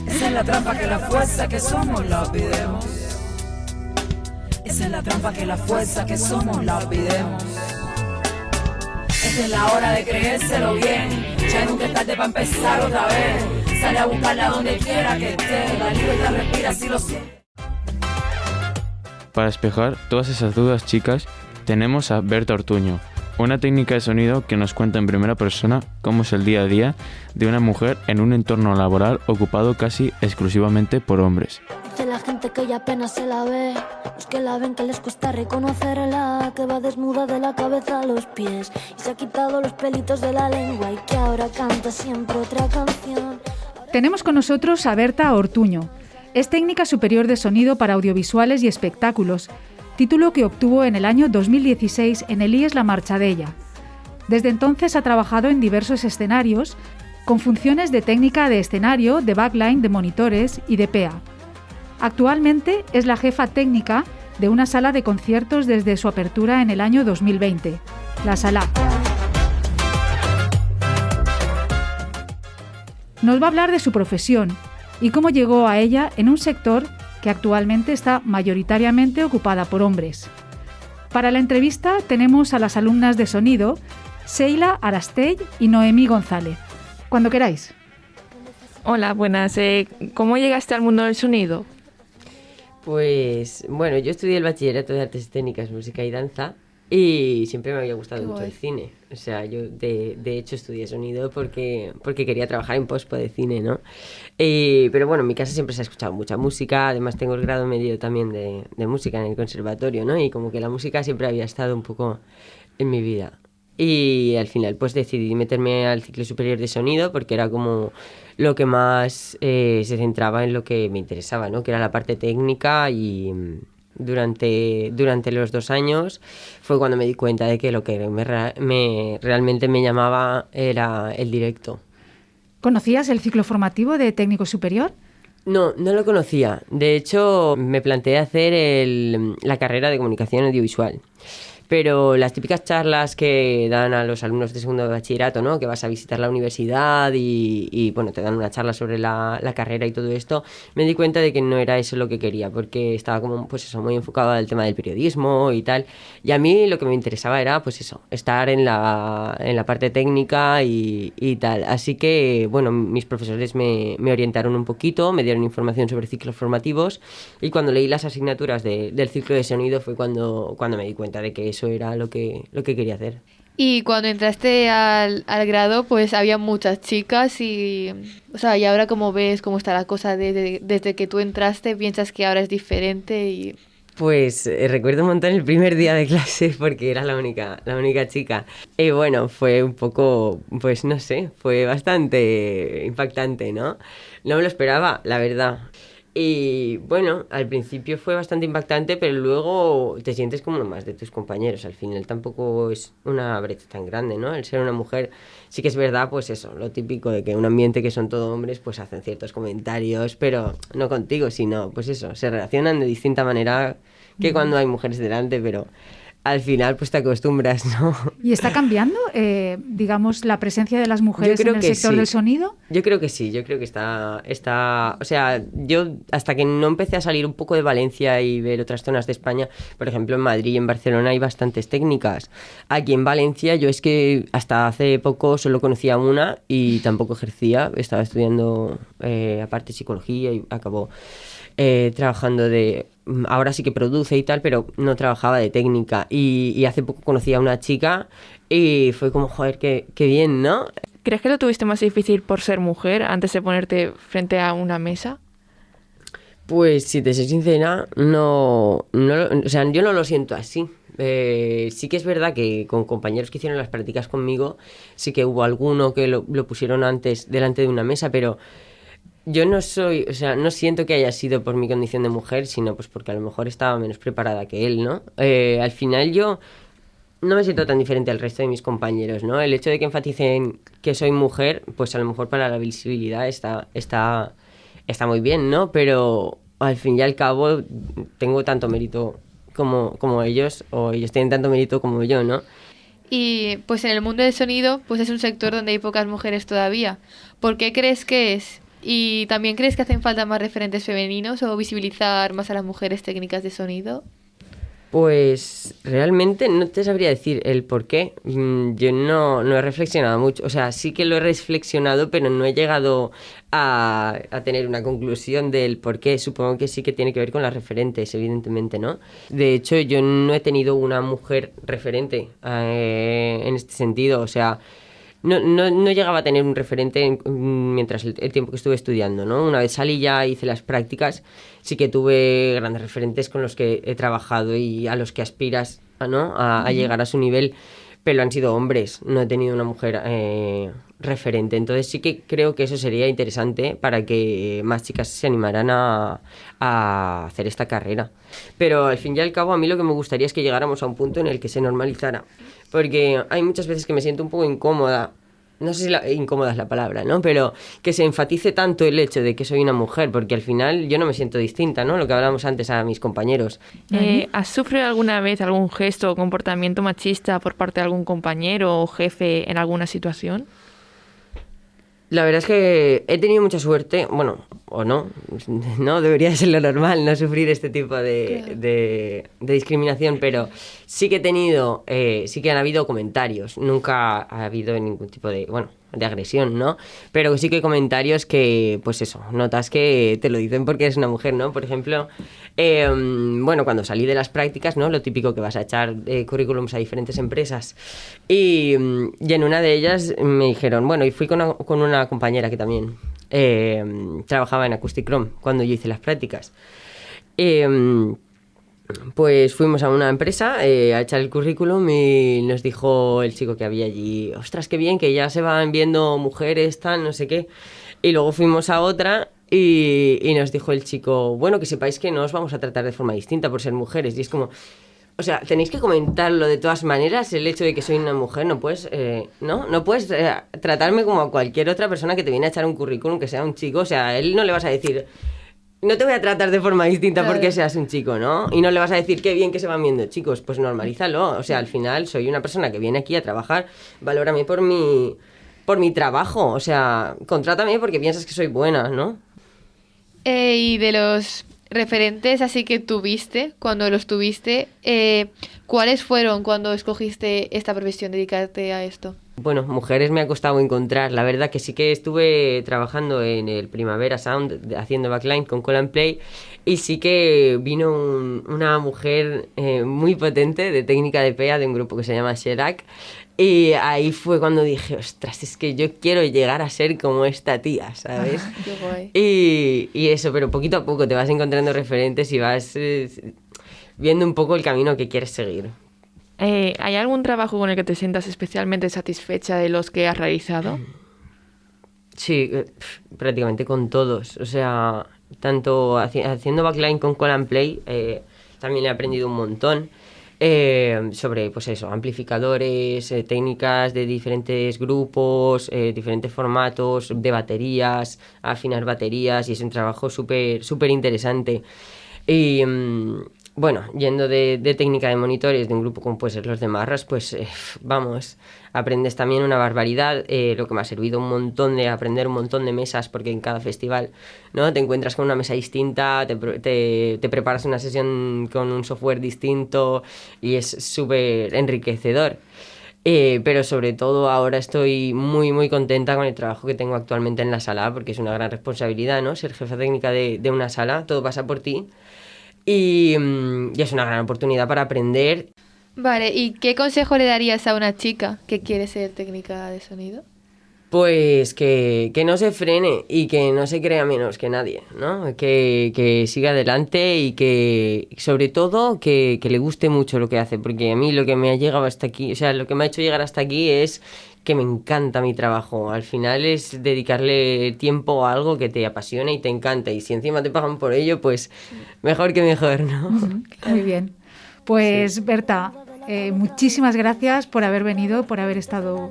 Esa es la trampa que la fuerza que somos la olvidemos. Esa es la trampa que la fuerza que somos la olvidemos. Esta es la hora de creérselo bien. Ya nunca es tarde para empezar otra vez. Sale a buscarla donde quiera que esté. La libertad respira si lo siente. Para despejar todas esas dudas, chicas, tenemos a Berta Ortuño, una técnica de sonido que nos cuenta en primera persona cómo es el día a día de una mujer en un entorno laboral ocupado casi exclusivamente por hombres. Dice la gente que ella apenas se la ve, los que la ven que les cuesta reconocerla, que va desnuda de la cabeza a los pies y se ha quitado los pelitos de la lengua y que ahora canta siempre otra canción. Tenemos con nosotros a Berta Ortuño. Es técnica superior de sonido para audiovisuales y espectáculos, título que obtuvo en el año 2016 en el IES La Marchadella. Desde entonces ha trabajado en diversos escenarios, con funciones de técnica de escenario, de backline, de monitores y de PA. Actualmente es la jefa técnica de una sala de conciertos desde su apertura en el año 2020, la Sala. Nos va a hablar de su profesión y cómo llegó a ella en un sector que actualmente está mayoritariamente ocupada por hombres. Para la entrevista tenemos a las alumnas de sonido, Sheila Arastell y Noemí González. Cuando queráis. Hola, buenas. ¿Cómo llegaste al mundo del sonido? Pues, bueno, yo estudié el bachillerato de Artes Escénicas, Música y Danza y siempre me había gustado mucho el cine. O sea, yo de hecho estudié sonido porque quería trabajar en pospo de cine, ¿no? Pero bueno, en mi casa siempre se ha escuchado mucha música, además tengo el grado medio también de música en el conservatorio, ¿no? Y como que la música siempre había estado un poco en mi vida. Y al final pues decidí meterme al ciclo superior de sonido porque era como lo que más se centraba en lo que me interesaba, ¿no? Que era la parte técnica y durante los 2 años fue cuando me di cuenta de que lo que realmente me llamaba era el directo. ¿Conocías el ciclo formativo de técnico superior? No lo conocía. De hecho, me planteé hacer la carrera de comunicación audiovisual. Pero las típicas charlas que dan a los alumnos de segundo de bachillerato, ¿no? Que vas a visitar la universidad y bueno, te dan una charla sobre la carrera y todo esto, me di cuenta de que no era eso lo que quería, porque estaba como, pues eso, muy enfocado al tema del periodismo y tal. Y a mí lo que me interesaba era, pues eso, estar en la parte técnica y tal. Así que, bueno, mis profesores me orientaron un poquito, me dieron información sobre ciclos formativos y cuando leí las asignaturas del ciclo de sonido fue cuando me di cuenta de que eso era lo que quería hacer. Y cuando entraste al grado, pues había muchas chicas y, o sea, y ahora como ves cómo está la cosa desde que tú entraste, piensas que ahora es diferente y... Pues recuerdo un montón el primer día de clase porque era la única chica. Y bueno, fue un poco, pues no sé, fue bastante impactante, ¿no? No me lo esperaba, la verdad. Y bueno, al principio fue bastante impactante, pero luego te sientes como uno más de tus compañeros. Al final tampoco es una brecha tan grande, ¿no? El ser una mujer, sí que es verdad, pues eso, lo típico de que un ambiente que son todo hombres, pues hacen ciertos comentarios, pero no contigo, sino, pues eso, se relacionan de distinta manera que cuando hay mujeres delante, pero al final pues te acostumbras, ¿no? ¿Y está cambiando, digamos, la presencia de las mujeres en el sector del sonido? Yo creo que sí, yo creo que está, o sea, yo hasta que no empecé a salir un poco de Valencia y ver otras zonas de España, por ejemplo en Madrid y en Barcelona hay bastantes técnicas. Aquí en Valencia yo es que hasta hace poco solo conocía una y tampoco ejercía, estaba estudiando aparte psicología y acabó trabajando ahora sí que produce y tal, pero no trabajaba de técnica. Y hace poco conocí a una chica y fue como, joder, qué bien, ¿no? ¿Crees que lo tuviste más difícil por ser mujer antes de ponerte frente a una mesa? Pues si te soy sincera, o sea, yo no lo siento así. Sí que es verdad que con compañeros que hicieron las prácticas conmigo, sí que hubo alguno que lo pusieron antes delante de una mesa, pero yo no siento que haya sido por mi condición de mujer, sino pues porque a lo mejor estaba menos preparada que él, ¿no? Al final yo no me siento tan diferente al resto de mis compañeros, ¿no? El hecho de que enfaticen que soy mujer, pues a lo mejor para la visibilidad está muy bien, ¿no? Pero al fin y al cabo tengo tanto mérito como ellos, o ellos tienen tanto mérito como yo, ¿no? Y pues en el mundo del sonido, pues es un sector donde hay pocas mujeres todavía. ¿Por qué crees que es? ¿Y también crees que hacen falta más referentes femeninos o visibilizar más a las mujeres técnicas de sonido? Pues realmente no te sabría decir el por qué. Yo no he reflexionado mucho. O sea, sí que lo he reflexionado, pero no he llegado a tener una conclusión del por qué. Supongo que sí que tiene que ver con las referentes, evidentemente, ¿no? De hecho, yo no he tenido una mujer referente en este sentido. O sea, no llegaba a tener un referente mientras el tiempo que estuve estudiando, ¿no? Una vez salí ya hice las prácticas, sí que tuve grandes referentes con los que he trabajado y a los que aspiras, ¿no? a llegar a su nivel, pero han sido hombres, no he tenido una mujer referente. Entonces sí que creo que eso sería interesante para que más chicas se animaran a hacer esta carrera. Pero al fin y al cabo a mí lo que me gustaría es que llegáramos a un punto en el que se normalizara. Porque hay muchas veces que me siento un poco incómoda, no sé si incómoda es la palabra, ¿no? Pero que se enfatice tanto el hecho de que soy una mujer, porque al final yo no me siento distinta, ¿no? Lo que hablábamos antes a mis compañeros. ¿Has sufrido alguna vez algún gesto o comportamiento machista por parte de algún compañero o jefe en alguna situación? La verdad es que he tenido mucha suerte, bueno, o no debería ser lo normal no sufrir este tipo de discriminación, pero sí que he tenido, sí que han habido comentarios, nunca ha habido ningún tipo de agresión, ¿no? Pero sí que hay comentarios que, pues eso, notas que te lo dicen porque eres una mujer, ¿no? Por ejemplo, cuando salí de las prácticas, ¿no? Lo típico que vas a echar currículums a diferentes empresas y en una de ellas me dijeron, y fui con una compañera que también trabajaba en Acoustic Chrome cuando yo hice las prácticas. Pues fuimos a una empresa a echar el currículum y nos dijo el chico que había allí, ostras, qué bien, que ya se van viendo mujeres, tal, no sé qué. Y luego fuimos a otra y nos dijo el chico, que sepáis que no os vamos a tratar de forma distinta por ser mujeres. Y es como, o sea, tenéis que comentarlo de todas maneras, el hecho de que soy una mujer, no puedes tratarme como a cualquier otra persona que te viene a echar un currículum, que sea un chico. O sea, a él no le vas a decir, no te voy a tratar de forma distinta porque seas un chico, ¿no? Y no le vas a decir qué bien que se van viendo chicos, pues normalízalo. O sea, al final soy una persona que viene aquí a trabajar, valórame por mi trabajo, o sea, contrátame porque piensas que soy buena, ¿no? Y de los referentes así que tuviste, cuando los tuviste, ¿cuáles fueron cuando escogiste esta profesión, dedicarte a esto? Mujeres me ha costado encontrar. La verdad que sí que estuve trabajando en el Primavera Sound haciendo backline con Call and Play y sí que vino una mujer muy potente de técnica de PEA de un grupo que se llama Sherak y ahí fue cuando dije, ostras, es que yo quiero llegar a ser como esta tía, ¿sabes? Qué guay. Y eso, pero poquito a poco te vas encontrando referentes y vas viendo un poco el camino que quieres seguir. ¿Hay algún trabajo con el que te sientas especialmente satisfecha de los que has realizado? Sí, prácticamente con todos. O sea, tanto haciendo backline con Call and Play, también he aprendido un montón. Sobre pues eso, amplificadores, técnicas de diferentes grupos, diferentes formatos de baterías, afinar baterías, y es un trabajo súper interesante. Y bueno, yendo de técnica de monitores de un grupo como puede ser los de Marras, pues vamos, aprendes también una barbaridad, lo que me ha servido un montón de aprender un montón de mesas, porque en cada festival, ¿no?, te encuentras con una mesa distinta, te preparas una sesión con un software distinto y es súper enriquecedor. Pero sobre todo ahora estoy muy contenta con el trabajo que tengo actualmente en la sala, porque es una gran responsabilidad, ¿no?, ser jefa técnica de una sala, todo pasa por ti. Y es una gran oportunidad para aprender. Vale, ¿y qué consejo le darías a una chica que quiere ser técnica de sonido? Pues que no se frene y que no se crea menos que nadie, ¿no? Que siga adelante y que, sobre todo, que le guste mucho lo que hace, porque a mí lo que me ha llegado hasta aquí, o sea, lo que me ha hecho llegar hasta aquí es que me encanta mi trabajo. Al final es dedicarle tiempo a algo que te apasiona y te encanta, y si encima te pagan por ello, pues mejor que mejor, ¿no? Muy bien. Pues sí. Berta, muchísimas gracias por haber venido, por haber estado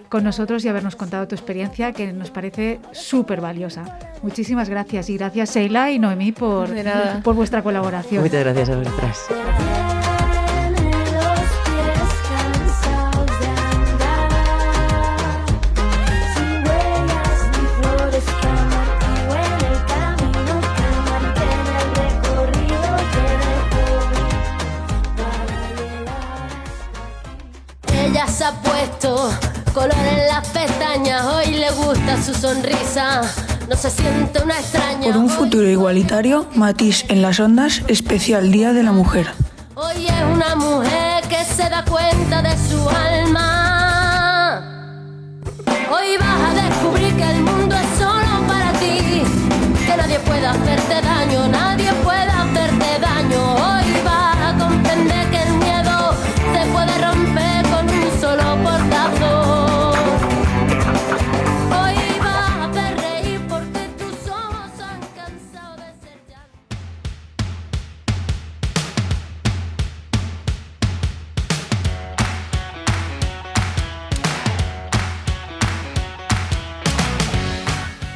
con nosotros y habernos contado tu experiencia, que nos parece súper valiosa. Muchísimas gracias, y gracias Sheila y Noemí por vuestra colaboración. Muchas gracias a vosotras. Ella se ha puesto color en las pestañas, hoy le gusta su sonrisa, no se siente una extraña. Por un futuro igualitario, Matiz en las ondas, especial Día de la Mujer. Hoy es una mujer que se da cuenta de su alma. Hoy vas a descubrir que el mundo es solo para ti, que nadie puede hacerte daño, nadie puede hacerte daño. Hoy vas a comprender que el miedo se puede romper con un solo portazo.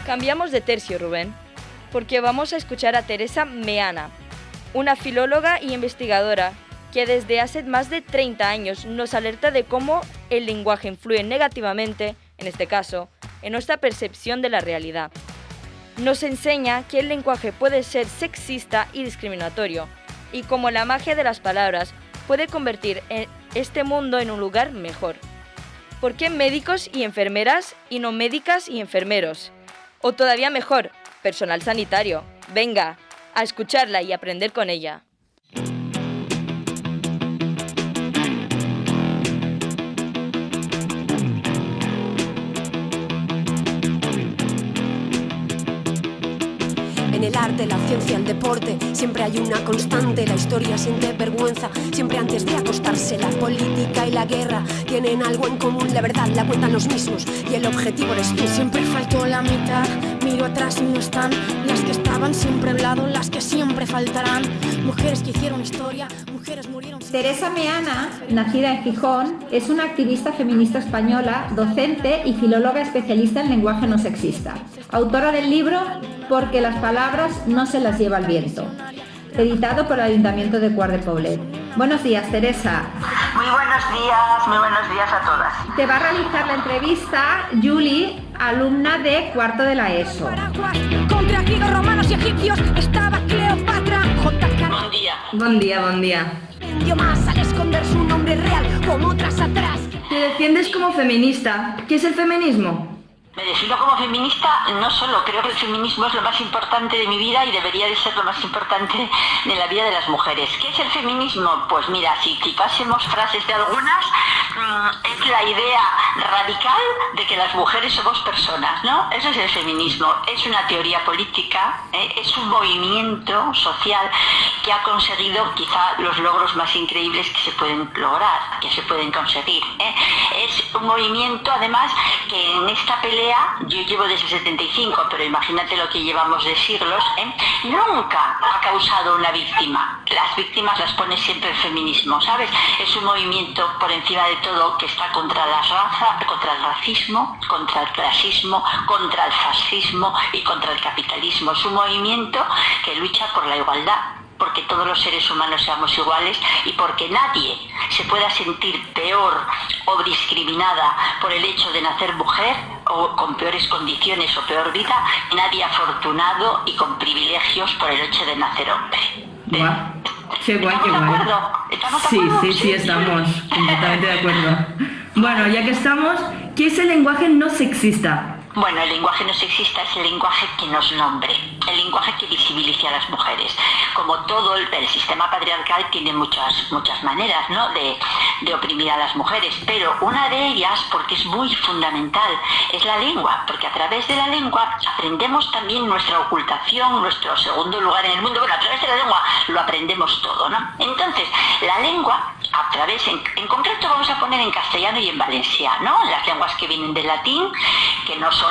Cambiamos de tercio, Rubén, porque vamos a escuchar a Teresa Meana, una filóloga y investigadora que desde hace más de 30 años nos alerta de cómo el lenguaje influye negativamente, en este caso, en nuestra percepción de la realidad. Nos enseña que el lenguaje puede ser sexista y discriminatorio, y cómo la magia de las palabras puede convertir este mundo en un lugar mejor. ¿Por qué médicos y enfermeras y no médicas y enfermeros? O todavía mejor, personal sanitario. Venga, a escucharla y aprender con ella. En el arte, la ciencia, el deporte, siempre hay una constante. La historia siente vergüenza, siempre antes de acostarse. La política y la guerra tienen algo en común. La verdad la cuentan los mismos y el objetivo eres tú. Siempre faltó la mitad, miro atrás y no están. Las que estaban siempre a un lado, las que siempre faltarán. Mujeres que hicieron historia, mujeres murieron. Teresa Meana, nacida en Gijón, es una activista feminista española, docente y filóloga especialista en lenguaje no sexista. Autora del libro Porque las palabras no se las lleva el viento, editado por el Ayuntamiento de Quart de Poblet. Buenos días, Teresa. Muy buenos días a todas. Te va a realizar la entrevista Julie, alumna de cuarto de la ESO. Contra griegos, romanos y egipcios estaba Cleopatra. Buen día. Dio más al esconder su nombre real, como otras atrás. Te defiendes como feminista. ¿Qué es el feminismo? Me defino como feminista, no solo creo que el feminismo es lo más importante de mi vida y debería de ser lo más importante de la vida de las mujeres. ¿Qué es el feminismo? Pues mira, si quitásemos frases de algunas, es la idea radical de que las mujeres somos personas, ¿no? Eso es el feminismo, es una teoría política, es un movimiento social que ha conseguido quizá los logros más increíbles que se pueden lograr, que se pueden conseguir. Es un movimiento, además, que en esta pelea, yo llevo desde el 75, pero imagínate lo que llevamos de siglos, nunca ha causado una víctima. Las víctimas las pone siempre el feminismo, ¿sabes? Es un movimiento por encima de todo que está contra la raza, contra el racismo, contra el clasismo, contra el fascismo y contra el capitalismo. Es un movimiento que lucha por la igualdad, porque todos los seres humanos seamos iguales y porque nadie se pueda sentir peor o discriminada por el hecho de nacer mujer o con peores condiciones o peor vida, nadie afortunado y con privilegios por el hecho de nacer hombre. Guau. Qué guay, qué guay. ¿Estamos de acuerdo? Sí, estamos completamente de acuerdo. Bueno, ya que estamos, ¿qué es el lenguaje no sexista? Bueno, el lenguaje no sexista es el lenguaje que nos nombre, el lenguaje que visibilice a las mujeres. Como todo el sistema patriarcal tiene muchas maneras, ¿no?, de oprimir a las mujeres, pero una de ellas, porque es muy fundamental, es la lengua, porque a través de la lengua aprendemos también nuestra ocultación, nuestro segundo lugar en el mundo. Bueno, a través de la lengua lo aprendemos todo, ¿no? Entonces, la lengua, a través, en concreto vamos a poner en castellano y en valenciano, las lenguas que vienen del latín, que no son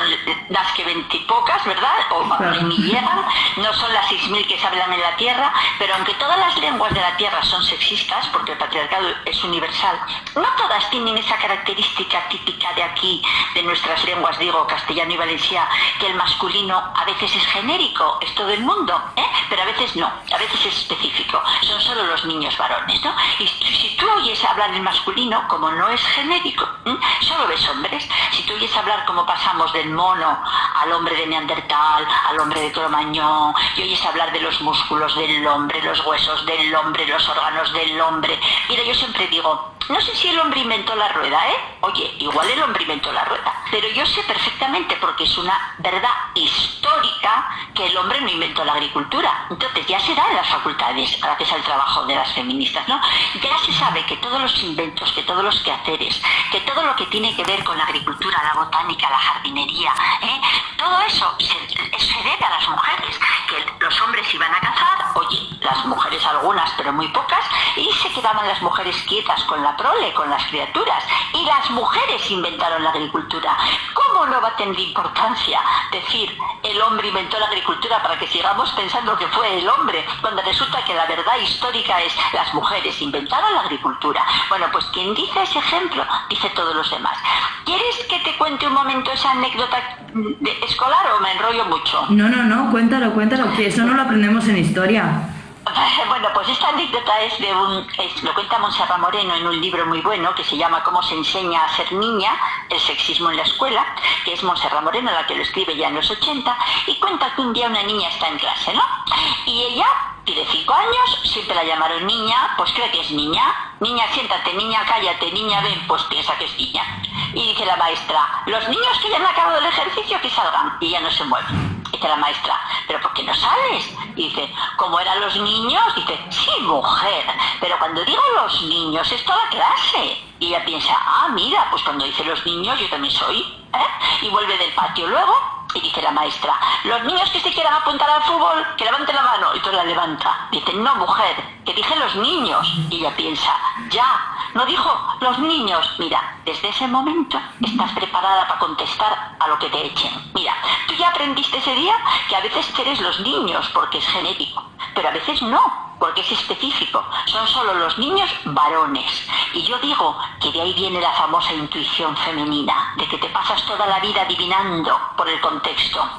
las que ven pocas, ¿verdad? O ni llegan, no son las 6.000 que se hablan en la Tierra, pero aunque todas las lenguas de la Tierra son sexistas, porque el patriarcado es universal, no todas tienen esa característica típica de aquí, de nuestras lenguas, digo, castellano y valenciano, que el masculino a veces es genérico, es todo el mundo, pero a veces no, a veces es específico, son solo los niños varones, ¿no? Y si tú oyes hablar en masculino, como no es genérico, solo ves hombres. Si tú oyes hablar como pasamos del mono al hombre de Neandertal, al hombre de Cromañón, y oyes hablar de los músculos del hombre, los huesos del hombre, los órganos del hombre. Mira, yo siempre digo, no sé si el hombre inventó la rueda, Oye, igual el hombre inventó la rueda, pero yo sé perfectamente, porque es una verdad histórica, que el hombre no inventó la agricultura. Entonces ya se da en las facultades, gracias al trabajo de las feministas, ¿no? Ya se sabe que todos los inventos, que todos los quehaceres, que todo lo que tiene que ver con la agricultura, la botánica, la jardinería, todo eso se debe a las mujeres, que los hombres iban a cazar, oye, las mujeres algunas, pero muy pocas, y se quedaban las mujeres quietas con la prole, con las criaturas, y las mujeres inventaron la agricultura. ¿Cómo no va a tener importancia decir el hombre inventó la agricultura para que sigamos pensando que fue el hombre, cuando resulta que la verdad histórica es las mujeres inventaron la agricultura? Bueno, pues quien dice ese ejemplo, dice todos los demás. ¿Quieres que te cuente un momento esa anécdota escolar o me enrollo mucho? No, cuéntalo, que eso no lo aprendemos en historia. Bueno, pues esta anécdota lo cuenta Montserrat Moreno en un libro muy bueno que se llama Cómo se enseña a ser niña, el sexismo en la escuela, que es Montserrat Moreno la que lo escribe ya en los 80, y cuenta que un día una niña está en clase, ¿no? Y ella tiene 5 años, siempre la llamaron niña, pues cree que es niña. Niña, siéntate, niña, cállate, niña, ven, pues piensa que es niña. Y dice la maestra, los niños que ya han acabado el ejercicio que salgan, y ella no se mueve. Dice la maestra, ¿pero por qué no sales? Y dice, ¿cómo eran los niños? Dice, sí, mujer, pero cuando digo los niños es toda clase. Y ella piensa, mira, pues cuando dice los niños yo también soy, Y vuelve del patio luego y dice la maestra, los niños que se quieran apuntar al fútbol, que levanten la mano. Y tú la levanta. Dice, no, mujer, que dije los niños. Y ella piensa, ya, no dijo los niños. Mira, desde ese momento estás preparada para contestar a lo que te echen. Mira, tú ya aprendiste ese día que a veces eres los niños porque es genérico, pero a veces no, porque es específico, son solo los niños varones. Y yo digo que de ahí viene la famosa intuición femenina, de que te pasas toda la vida adivinando por el contexto.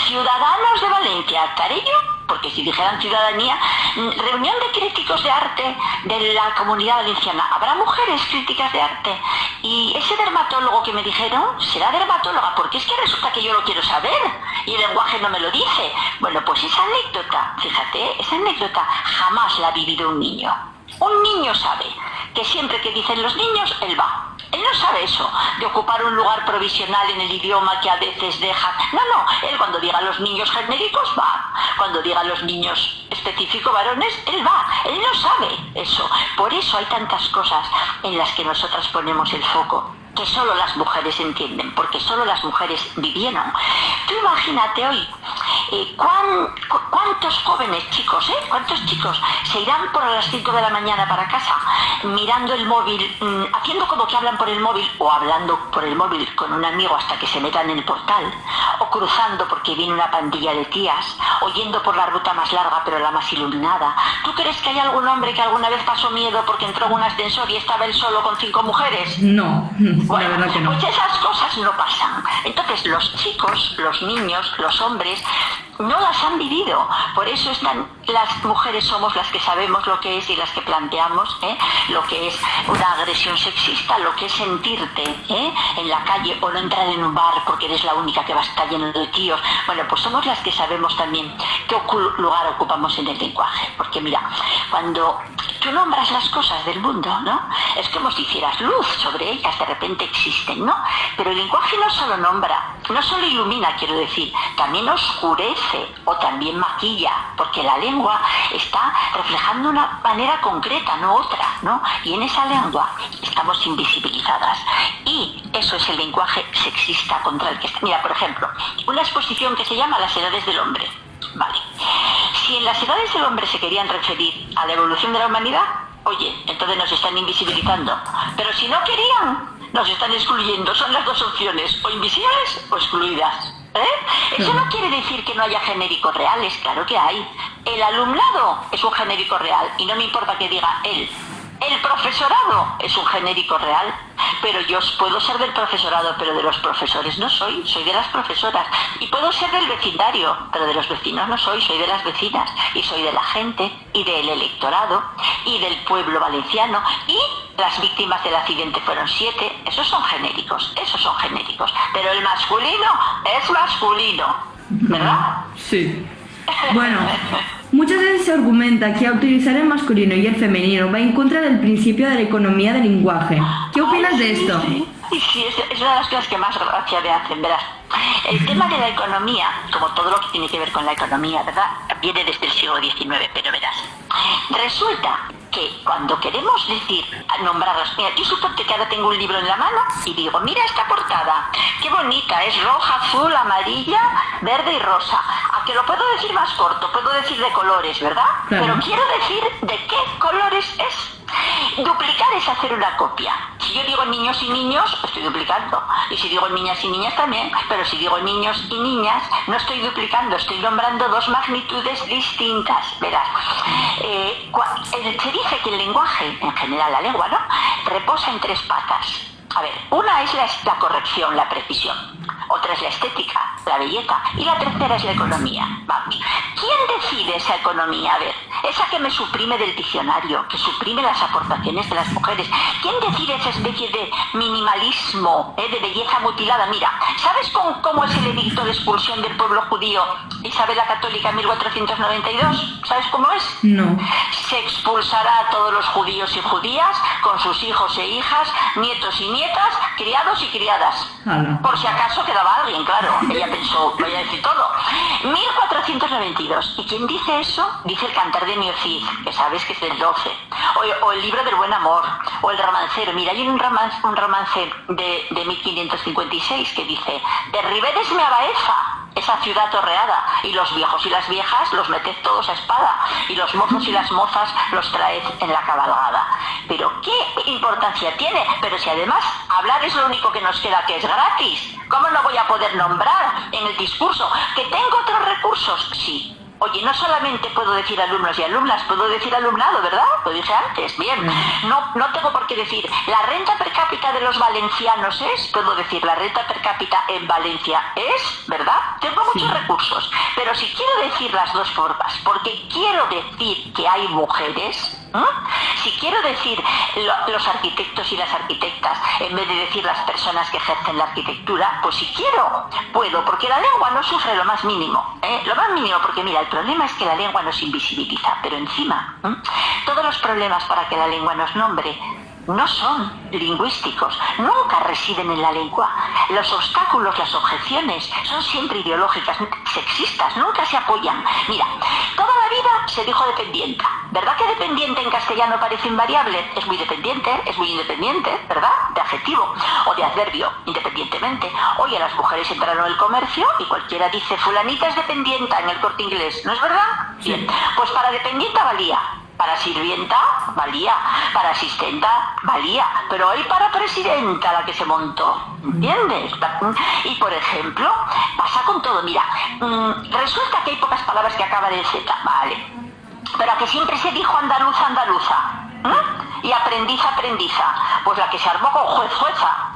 Ciudadanos de Valencia, ¿estaré yo? Porque si dijeran ciudadanía, reunión de críticos de arte de la Comunidad Valenciana, ¿habrá mujeres críticas de arte? Y ese dermatólogo que me dijeron, será dermatóloga, porque es que resulta que yo lo quiero saber y el lenguaje no me lo dice. Bueno, pues esa anécdota, fíjate, esa anécdota jamás la ha vivido un niño. Un niño sabe que siempre que dicen los niños, él va. Él no sabe eso, de ocupar un lugar provisional en el idioma que a veces deja. No, él cuando diga los niños genéricos va. Cuando diga los niños específicos varones, él va. Él no sabe eso. Por eso hay tantas cosas en las que nosotras ponemos el foco, que solo las mujeres entienden, porque solo las mujeres vivieron. Tú imagínate hoy ¿Cuántos jóvenes chicos, cuántos chicos se irán por las 5 de la mañana para casa mirando el móvil, haciendo como que hablan por el móvil o hablando por el móvil con un amigo hasta que se metan en el portal, o cruzando porque viene una pandilla de tías, o yendo por la ruta más larga pero la más iluminada? ¿Tú crees que hay algún hombre que alguna vez pasó miedo porque entró en un ascensor y estaba él solo con 5 mujeres? No, bueno, la verdad que no. Pues esas cosas no pasan. Entonces los chicos, los niños, los hombres no las han vivido. Por eso las mujeres somos las que sabemos lo que es y las que planteamos lo que es una agresión sexista, lo que es sentirte en la calle o no entrar en un bar porque eres la única que va a estar lleno de tíos. Bueno, pues somos las que sabemos también qué lugar ocupamos en el lenguaje. Porque mira, cuando tú nombras las cosas del mundo, ¿no? Es como si hicieras luz sobre ellas, de repente existen, ¿no? Pero el lenguaje no solo nombra, no solo ilumina, quiero decir, también oscurece o también maquilla, porque la lengua está reflejando una manera concreta, no otra, ¿no? Y en esa lengua estamos invisibilizadas. Y eso es el lenguaje sexista contra el que... Mira, por ejemplo, una exposición que se llama Las edades del hombre. Vale. Si en las edades del hombre se querían referir a la evolución de la humanidad, oye, entonces nos están invisibilizando. Pero si no querían, nos están excluyendo. Son las dos opciones, o invisibles o excluidas. Eso no quiere decir que no haya genéricos reales, claro que hay. El alumnado es un genérico real y no me importa que diga él. El profesorado es un genérico real, pero yo puedo ser del profesorado, pero de los profesores no soy de las profesoras. Y puedo ser del vecindario, pero de los vecinos no soy de las vecinas. Y soy de la gente, y del electorado, y del pueblo valenciano, y las víctimas del accidente fueron 7. Esos son genéricos. Pero el masculino es masculino, ¿verdad? Sí. Bueno, muchas veces se argumenta que utilizar el masculino y el femenino va en contra del principio de la economía del lenguaje. ¿Qué opinas de esto? Sí, es una de las cosas que más gracia me hacen, verás. El tema de la economía, como todo lo que tiene que ver con la economía, ¿verdad?, viene desde el siglo XIX, pero verás. Resulta que cuando queremos decir, nombrarlas, mira, tú suponte que ahora tengo un libro en la mano y digo, mira esta portada, qué bonita, es roja, azul, amarilla, verde y rosa. A que lo puedo decir más corto, puedo decir de colores, ¿verdad? Claro. Pero quiero decir de qué colores es. Duplicar es hacer una copia. Si yo digo niños y niños, estoy duplicando. Y si digo niñas y niñas también. Pero si digo niños y niñas, no estoy duplicando, estoy nombrando dos magnitudes distintas. Verás, se dice que el lenguaje, en general la lengua, ¿no?, reposa en 3 patas. A ver, una es la corrección, la precisión. Otra es la estética, la belleza. Y la tercera es la economía. Vamos. ¿Quién decide esa economía? A ver, esa que me suprime del diccionario, que suprime las aportaciones de las mujeres. ¿Quién decide esa especie de minimalismo, de belleza mutilada? Mira, ¿sabes cómo es el edicto de expulsión del pueblo judío Isabel la Católica en 1492? ¿Sabes cómo es? No. Se expulsará a todos los judíos y judías con sus hijos e hijas, nietos y nietas, criados y criadas. Hala. Por si acaso quedaba alguien, claro. Ella pensó, voy a decir todo. 1492. ¿Y quién dice eso? Dice el Cantar de Miocid, que sabes que es del 12. O el Libro del Buen Amor. O el Romancero. Mira, hay un romance de 1556 que dice: derribédesme a Baeza, esa ciudad torreada, y los viejos y las viejas los meted todos a espada, y los mozos y las mozas los traed en la cabalgada. Pero ¿qué importancia tiene? Pero si además hablar es lo único que nos queda, que es gratis, ¿cómo no voy a poder nombrar en el discurso que tengo otros recursos? Sí. Oye, no solamente puedo decir alumnos y alumnas, puedo decir alumnado, ¿verdad? Lo dije antes, bien. No tengo por qué decir la renta per cápita de los valencianos es, puedo decir la renta per cápita en Valencia es, ¿verdad? Tengo muchos recursos, pero si quiero decir las dos formas, porque quiero decir que hay mujeres, si quiero decir los arquitectos y las arquitectas, en vez de decir las personas que ejercen la arquitectura, pues si quiero, puedo, porque la lengua no sufre lo más mínimo, porque mira, el problema es que la lengua nos invisibiliza, pero encima, todos los problemas para que la lengua nos nombre no son lingüísticos, nunca residen en la lengua. Los obstáculos, las objeciones, son siempre ideológicas, sexistas, nunca se apoyan. Mira, toda la vida se dijo dependienta. ¿Verdad que dependiente en castellano parece invariable? Es muy dependiente, es muy independiente, ¿verdad? De adjetivo o de adverbio, independientemente. Oye, las mujeres entraron en el comercio y cualquiera dice, fulanita es dependienta en el Corte Inglés, ¿no es verdad? Bien, pues para dependienta valía. Para sirvienta, valía. Para asistenta, valía. Pero hoy para presidenta la que se montó. ¿Entiendes? Y por ejemplo, pasa con todo. Mira, resulta que hay pocas palabras que acaban en Z. Vale. Pero a que siempre se dijo andaluza, andaluza. Y aprendiza, aprendiza. Pues la que se armó con juez, jueza.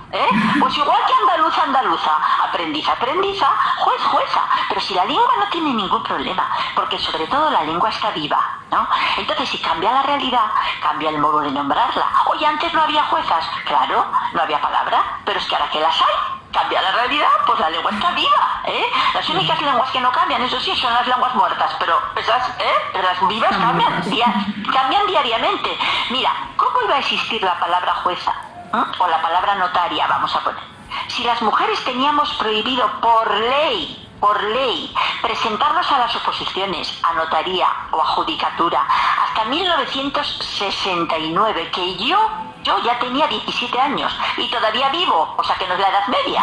Pues igual que andaluza, andaluza, aprendiza, aprendiza, juez, jueza. Pero si la lengua no tiene ningún problema, porque sobre todo la lengua está viva, ¿no? Entonces si cambia la realidad, cambia el modo de nombrarla. Oye, antes no había juezas, claro, no había palabra, pero es que ahora que las hay, cambia la realidad, pues la lengua está viva, Las únicas lenguas que no cambian, eso sí, son las lenguas muertas, pero esas, las vivas cambian diariamente. Mira, ¿cómo iba a existir la palabra jueza? O la palabra notaria, vamos a poner. Si las mujeres teníamos prohibido por ley, presentarnos a las oposiciones, a notaría o a judicatura, hasta 1969, que yo ya tenía 17 años y todavía vivo, o sea que no es la Edad Media,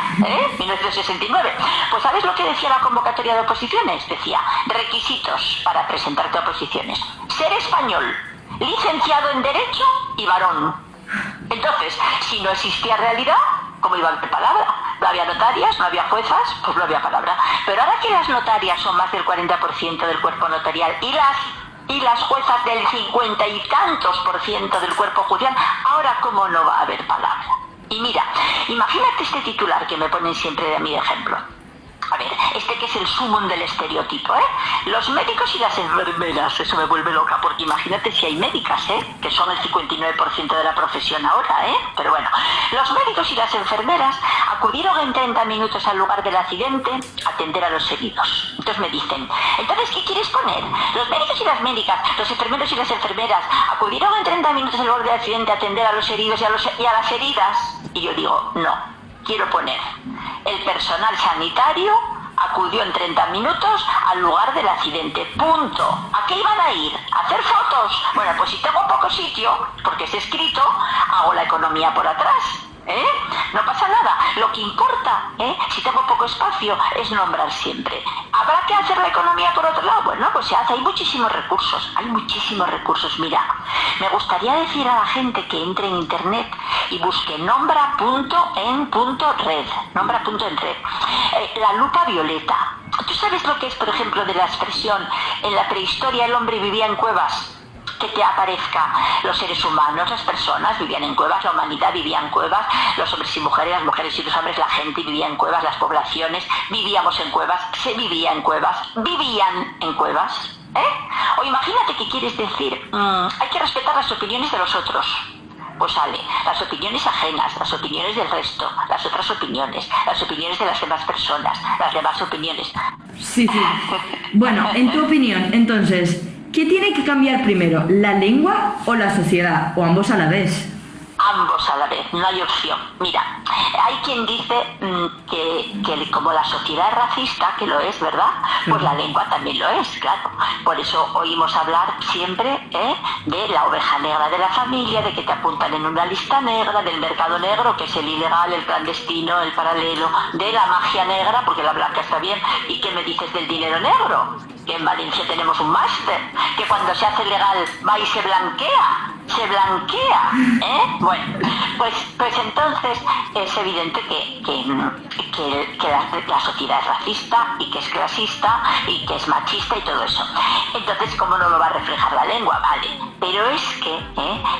1969. Pues ¿sabes lo que decía la convocatoria de oposiciones? Decía, requisitos para presentarte a oposiciones. Ser español, licenciado en Derecho y varón. Entonces, si no existía realidad, ¿cómo iba a haber palabra? No había notarias, no había juezas, pues no había palabra. Pero ahora que las notarias son más del 40% del cuerpo notarial y las juezas del 50 y tantos % del cuerpo judicial, ahora ¿cómo no va a haber palabra? Y mira, imagínate este titular que me ponen siempre de mi ejemplo. A ver, este que es el sumum del estereotipo, Los médicos y las enfermeras, eso me vuelve loca, porque imagínate si hay médicas, que son el 59% de la profesión ahora, Pero bueno, los médicos y las enfermeras acudieron en 30 minutos al lugar del accidente a atender a los heridos. Entonces me dicen, ¿entonces qué quieres poner? Los médicos y las médicas, los enfermeros y las enfermeras acudieron en 30 minutos al lugar del accidente a atender a los heridos y a las heridas. Y yo digo, no. Quiero poner, el personal sanitario acudió en 30 minutos al lugar del accidente, punto. ¿A qué iban a ir? ¿A hacer fotos? Bueno, pues si tengo poco sitio, porque es escrito, hago la economía por atrás, No pasa nada. Lo que importa, si tengo poco espacio, es nombrar siempre. ¿Habrá que hacer la economía por otro lado? Bueno, pues se hace. Hay muchísimos recursos. Mira, me gustaría decir a la gente que entre en internet y busque nombra.en.red. La lupa violeta. ¿Tú sabes lo que es, por ejemplo, de la expresión en la prehistoria el hombre vivía en cuevas? Que te aparezca los seres humanos, las personas vivían en cuevas, la humanidad vivía en cuevas, los hombres y mujeres, las mujeres y los hombres, la gente vivía en cuevas, las poblaciones, vivíamos en cuevas, se vivía en cuevas, vivían en cuevas, O imagínate que quieres decir, hay que respetar las opiniones de los otros. Pues sale, las opiniones ajenas, las opiniones del resto, las otras opiniones, las opiniones de las demás personas, las demás opiniones. Sí. Bueno, en tu opinión, entonces, ¿qué tiene que cambiar primero, la lengua o la sociedad? ¿O ambos a la vez? Ambos a la vez, no hay opción. Mira, hay quien dice que como la sociedad es racista, que lo es, ¿verdad? Pues la lengua también lo es, claro. Por eso oímos hablar siempre de la oveja negra de la familia, de que te apuntan en una lista negra, del mercado negro, que es el ilegal, el clandestino, el paralelo, de la magia negra, porque la blanca está bien. ¿Y qué me dices del dinero negro? Que en Valencia tenemos un máster, que cuando se hace legal va y se blanquea, Bueno, pues entonces es evidente que la sociedad es racista y que es clasista y que es machista y todo eso. Entonces, ¿cómo no lo va a reflejar la lengua? Vale, pero es que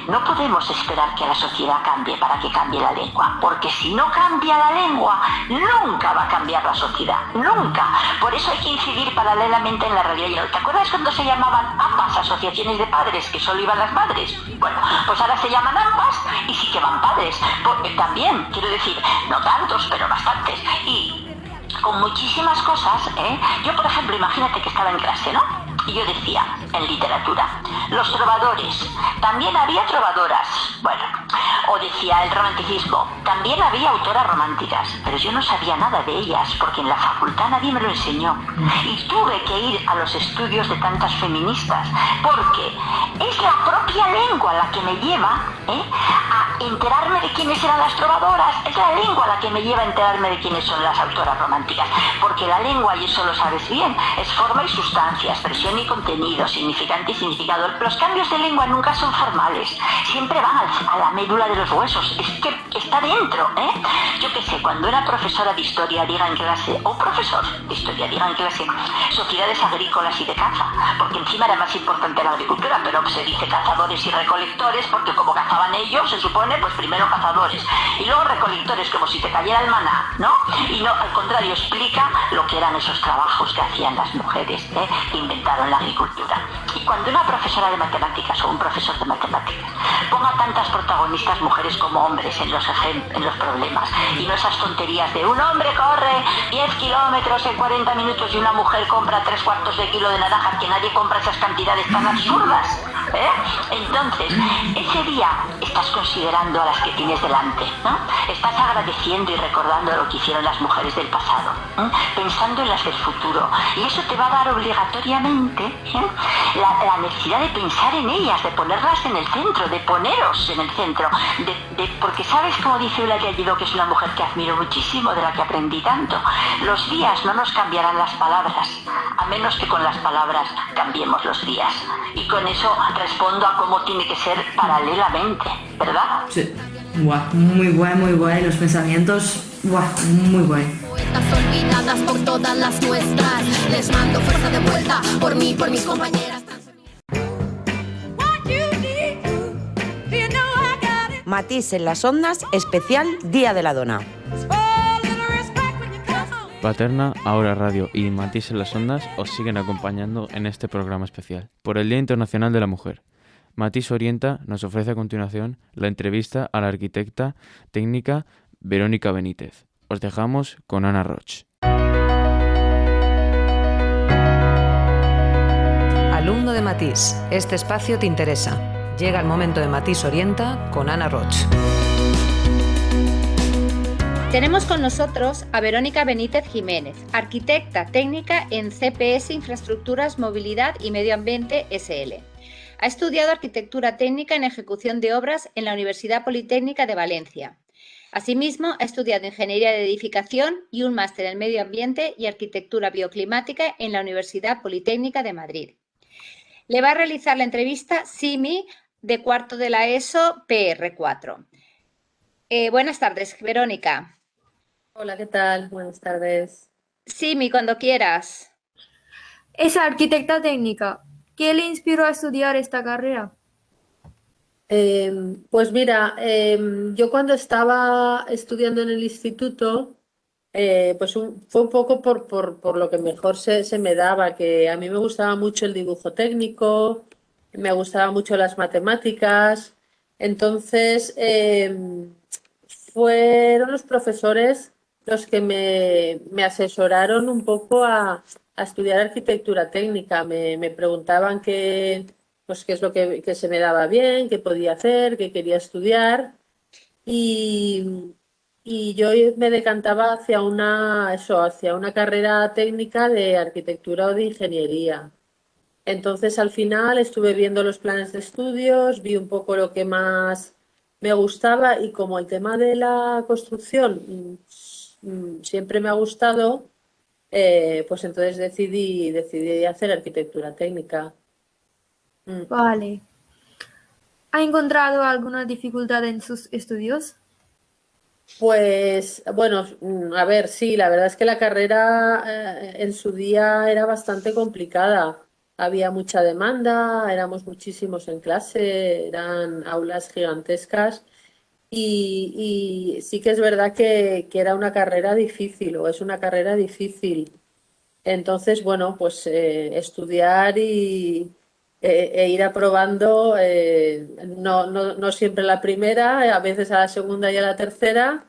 no podemos esperar que la sociedad cambie para que cambie la lengua, porque si no cambia la lengua, nunca va a cambiar la sociedad, nunca. Por eso hay que incidir paralelamente en la realidad. ¿Te acuerdas cuando se llamaban APAS, asociaciones de padres, que solo iban las madres? Bueno, pues ahora se llaman APAS y sí que van padres. También, quiero decir, no tantos, pero bastantes. Y con muchísimas cosas, yo por ejemplo, imagínate que estaba en clase, ¿no? Y yo decía, en literatura, los trovadores, también había trovadoras. Bueno, o decía el romanticismo, también había autoras románticas, pero yo no sabía nada de ellas porque en la facultad nadie me lo enseñó. Y tuve que ir a los estudios de tantas feministas porque es la propia lengua la que me lleva a enterarme de quiénes eran las trovadoras, es la lengua la que me lleva a enterarme de quiénes son las autoras románticas, porque la lengua, y eso lo sabes bien, es forma y sustancia, expresión y contenido, significante y significado. Los cambios de lengua nunca son formales, siempre van a la médula de los huesos, es que está dentro, Yo qué sé, cuando era profesora de historia diga en clase, o profesor de historia diga en clase, sociedades agrícolas y de caza, porque encima era más importante la agricultura, pero se dice cazadores y recolectores, porque como cazaban ellos, se supone, pues primero cazadores, y luego recolectores, como si te cayera el maná, ¿no? Y no, al contrario, explica lo que eran esos trabajos que hacían las mujeres, que inventaron la agricultura. Y cuando una profesora de matemáticas o un profesor de matemáticas ponga tantas protagonistas mujeres como hombres en los problemas, y no esas tonterías de un hombre corre 10 kilómetros en 40 minutos y una mujer compra 3/4 de kilo de naranjas, que nadie compra esas cantidades tan absurdas, Entonces, ese día estás considerando a las que tienes delante, ¿no? Estás agradeciendo y recordando lo que hicieron las mujeres del pasado, pensando en las del futuro, y eso te va a dar obligatoriamente la necesidad de pensar en ellas, de ponerlas en el centro, de poneros en el centro, porque sabes, como dice Eulalia Guido, que es una mujer que admiro muchísimo, de la que aprendí tanto, los días no nos cambiarán las palabras, a menos que con las palabras cambiemos los días, y con eso respondo a cómo tiene que ser paralelamente, ¿verdad? Sí. Buah, muy guay, los pensamientos, muy guay. Poetas olvidadas por todas las nuestras, les mando fuerza de vuelta por mí, por mis compañeras. Matís en las ondas, especial Día de la Dona. Paterna, Ahora Radio y Matís en las ondas os siguen acompañando en este programa especial por el Día Internacional de la Mujer. Matís Orienta nos ofrece a continuación la entrevista a la arquitecta técnica Verónica Benítez. Os dejamos con Ana Roch. Alumno de Matís, este espacio te interesa. Llega el momento de Matís Orienta con Ana Roch. Tenemos con nosotros a Verónica Benítez Jiménez, arquitecta técnica en CPS Infraestructuras, Movilidad y Medio Ambiente SL. Ha estudiado arquitectura técnica en ejecución de obras en la Universidad Politécnica de Valencia. Asimismo, ha estudiado ingeniería de edificación y un máster en medio ambiente y arquitectura bioclimática en la Universidad Politécnica de Madrid. Le va a realizar la entrevista Simi, de cuarto de la ESO PR4. Buenas tardes, Verónica. Hola, ¿qué tal? Buenas tardes. Simi, cuando quieras. Es arquitecta técnica. ¿Qué le inspiró a estudiar esta carrera? Pues mira, yo cuando estaba estudiando en el instituto, pues fue un poco por lo que mejor se me daba, que a mí me gustaba mucho el dibujo técnico, me gustaban mucho las matemáticas, entonces fueron los profesores los que me asesoraron un poco a estudiar arquitectura técnica. Me preguntaban qué es lo que se me daba bien, qué podía hacer, qué quería estudiar, y yo me decantaba hacia una carrera técnica de arquitectura o de ingeniería. Entonces al final estuve viendo los planes de estudios, vi un poco lo que más me gustaba, y como el tema de la construcción siempre me ha gustado, pues entonces decidí hacer arquitectura técnica. Vale. ¿Ha encontrado alguna dificultad en sus estudios? Pues bueno, a ver, sí, la verdad es que la carrera en su día era bastante complicada. Había mucha demanda, éramos muchísimos en clase, eran aulas gigantescas, y sí que es verdad que era una carrera difícil, o es una carrera difícil. Entonces, bueno, pues estudiar e ir aprobando, no siempre la primera, a veces a la segunda y a la tercera,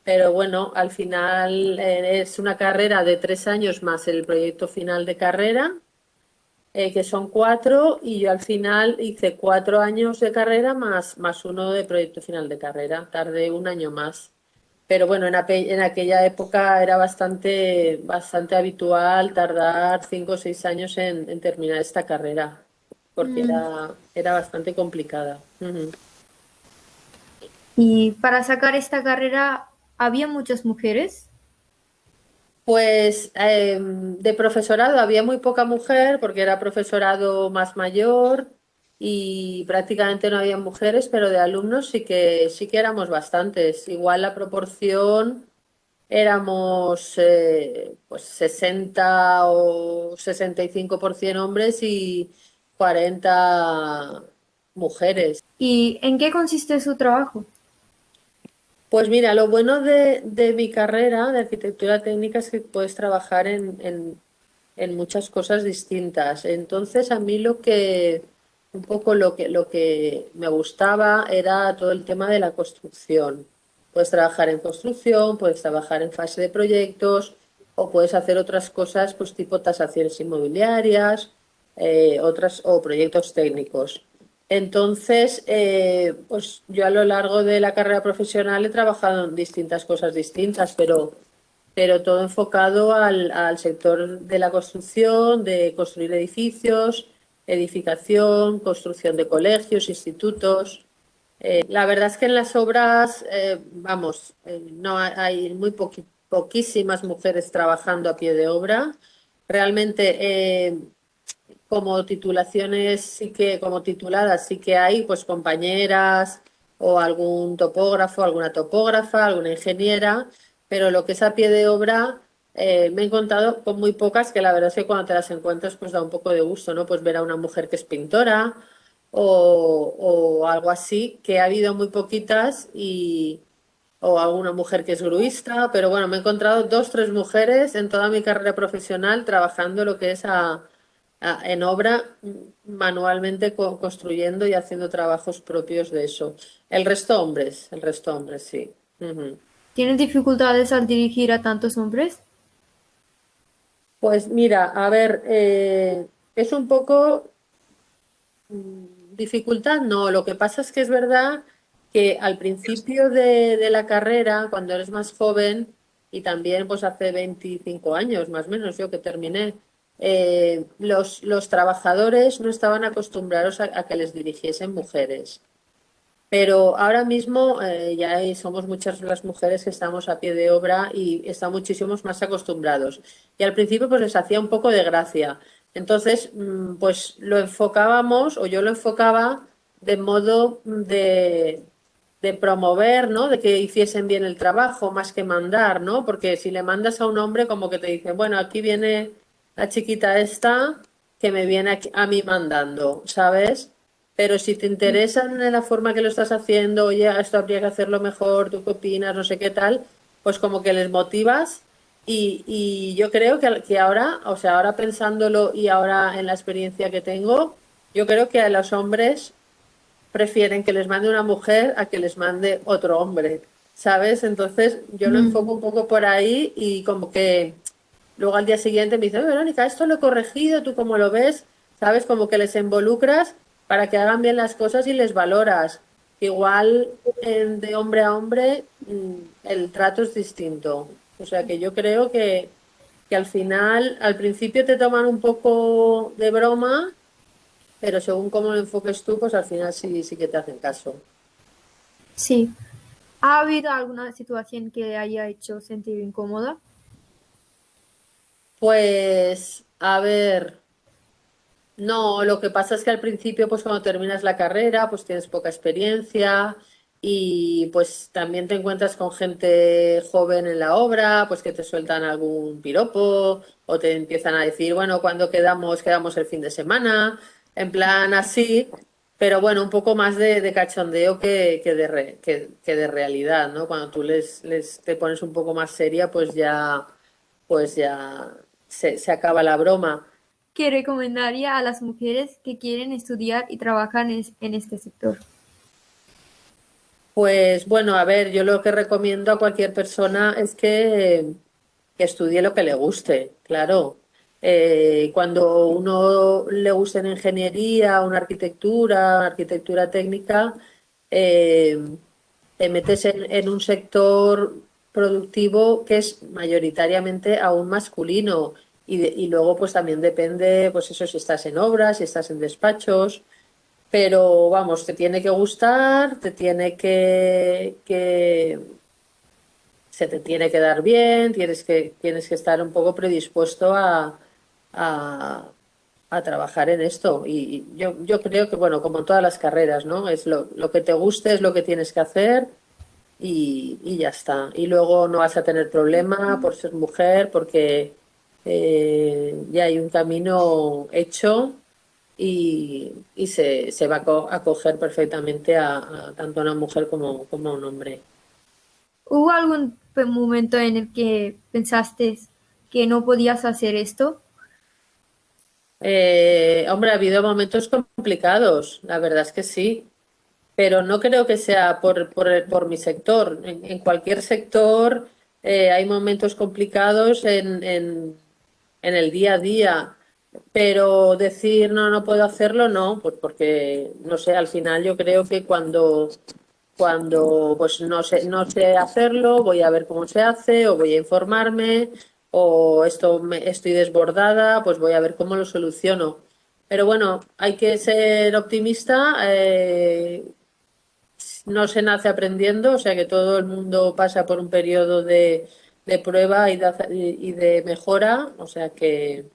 pero bueno, al final es una carrera de 3 años más el proyecto final de carrera, que son 4, y yo al final hice 4 años de carrera más uno de proyecto final de carrera. Tardé un año más. Pero bueno, en aquella época era bastante habitual tardar 5 o 6 años en terminar esta carrera, porque Mm. era bastante complicada. Ujú. Y para sacar esta carrera, ¿había muchas mujeres? Pues de profesorado había muy poca mujer porque era profesorado más mayor y prácticamente no había mujeres, pero de alumnos sí que éramos bastantes. Igual la proporción éramos pues 60 o 65% hombres y 40 mujeres. ¿Y en qué consiste su trabajo? Pues mira, lo bueno de mi carrera de arquitectura técnica es que puedes trabajar en muchas cosas distintas. Entonces, a mí un poco lo que me gustaba era todo el tema de la construcción. Puedes trabajar en construcción, puedes trabajar en fase de proyectos o puedes hacer otras cosas, pues tipo tasaciones inmobiliarias, o proyectos técnicos. Entonces, pues yo a lo largo de la carrera profesional he trabajado en distintas cosas distintas, pero todo enfocado al sector de la construcción, de construir edificios, edificación, construcción de colegios, institutos. La verdad es que en las obras, vamos, no hay poquísimas mujeres trabajando a pie de obra. Realmente, como titulaciones como tituladas sí que hay, pues compañeras o algún topógrafo, alguna topógrafa, alguna ingeniera, pero lo que es a pie de obra, me he encontrado con muy pocas que la verdad es que cuando te las encuentras pues da un poco de gusto, ¿no? Pues ver a una mujer que es pintora o algo así, que ha habido muy poquitas o alguna mujer que es gruista, pero bueno, me he encontrado 2, 3 mujeres en toda mi carrera profesional trabajando lo que es en obra, manualmente construyendo y haciendo trabajos propios de eso. El resto hombres, sí. Ujú. ¿Tienes dificultades al dirigir a tantos hombres? Pues mira, a ver, es un poco dificultad, no. Lo que pasa es que es verdad que al principio de la carrera, cuando eres más joven, y también pues hace 25 años más o menos yo que terminé, los trabajadores no estaban acostumbrados a que les dirigiesen mujeres. Pero ahora mismo somos muchas las mujeres que estamos a pie de obra y están muchísimos más acostumbrados. Y al principio pues les hacía un poco de gracia. Entonces, pues lo enfocábamos, o yo lo enfocaba de modo de promover, ¿no? De que hiciesen bien el trabajo más que mandar, ¿no? Porque si le mandas a un hombre como que te dice, bueno, aquí viene la chiquita esta que me viene a mí mandando, ¿sabes? Pero si te interesa en la forma que lo estás haciendo, oye, esto habría que hacerlo mejor, ¿tú qué opinas? No sé qué tal, pues como que les motivas y yo creo que ahora, o sea, ahora pensándolo y ahora en la experiencia que tengo, yo creo que a los hombres prefieren que les mande una mujer a que les mande otro hombre, ¿sabes? Entonces yo lo enfoco un poco por ahí y como que luego al día siguiente me dicen, Verónica, esto lo he corregido, ¿tú cómo lo ves? ¿Sabes? Como que les involucras para que hagan bien las cosas y les valoras. Igual de hombre a hombre el trato es distinto. O sea que yo creo que al final, al principio te toman un poco de broma, pero según cómo lo enfoques tú, pues al final sí que te hacen caso. Sí. ¿Ha habido alguna situación que haya hecho sentir incómoda? Pues, a ver, no, lo que pasa es que al principio, pues cuando terminas la carrera, pues tienes poca experiencia y pues también te encuentras con gente joven en la obra, pues que te sueltan algún piropo o te empiezan a decir, bueno, cuando quedamos, quedamos el fin de semana, en plan así, pero bueno, un poco más de cachondeo que de realidad, ¿no? Cuando tú te pones un poco más seria, pues ya se acaba la broma. ¿Qué recomendaría a las mujeres que quieren estudiar y trabajar en este sector? Pues bueno, a ver, yo lo que recomiendo a cualquier persona es que estudie lo que le guste, claro. Cuando uno le gusta en ingeniería, una arquitectura técnica, te metes en un sector productivo que es mayoritariamente aún masculino y luego pues también depende, pues eso, si estás en obras, si estás en despachos, pero vamos, te tiene que gustar, se te tiene que dar bien, tienes que estar un poco predispuesto a trabajar en esto. Y yo creo que, bueno, como en todas las carreras, ¿no? Es lo que te guste, es lo que tienes que hacer y ya está. Y luego no vas a tener problema por ser mujer porque ya hay un camino hecho y se va a acoger perfectamente a tanto a una mujer como a un hombre. ¿Hubo algún momento en el que pensaste que no podías hacer esto? Hombre, ha habido momentos complicados, la verdad es que sí, pero no creo que sea por mi sector. En cualquier sector hay momentos complicados en el día a día, pero decir no puedo hacerlo, no, pues porque, no sé, al final yo creo que cuando pues no sé hacerlo, voy a ver cómo se hace o voy a informarme o estoy desbordada, pues voy a ver cómo lo soluciono. Pero bueno, hay que ser optimista, no se nace aprendiendo, o sea que todo el mundo pasa por un periodo de prueba y de mejora, o sea que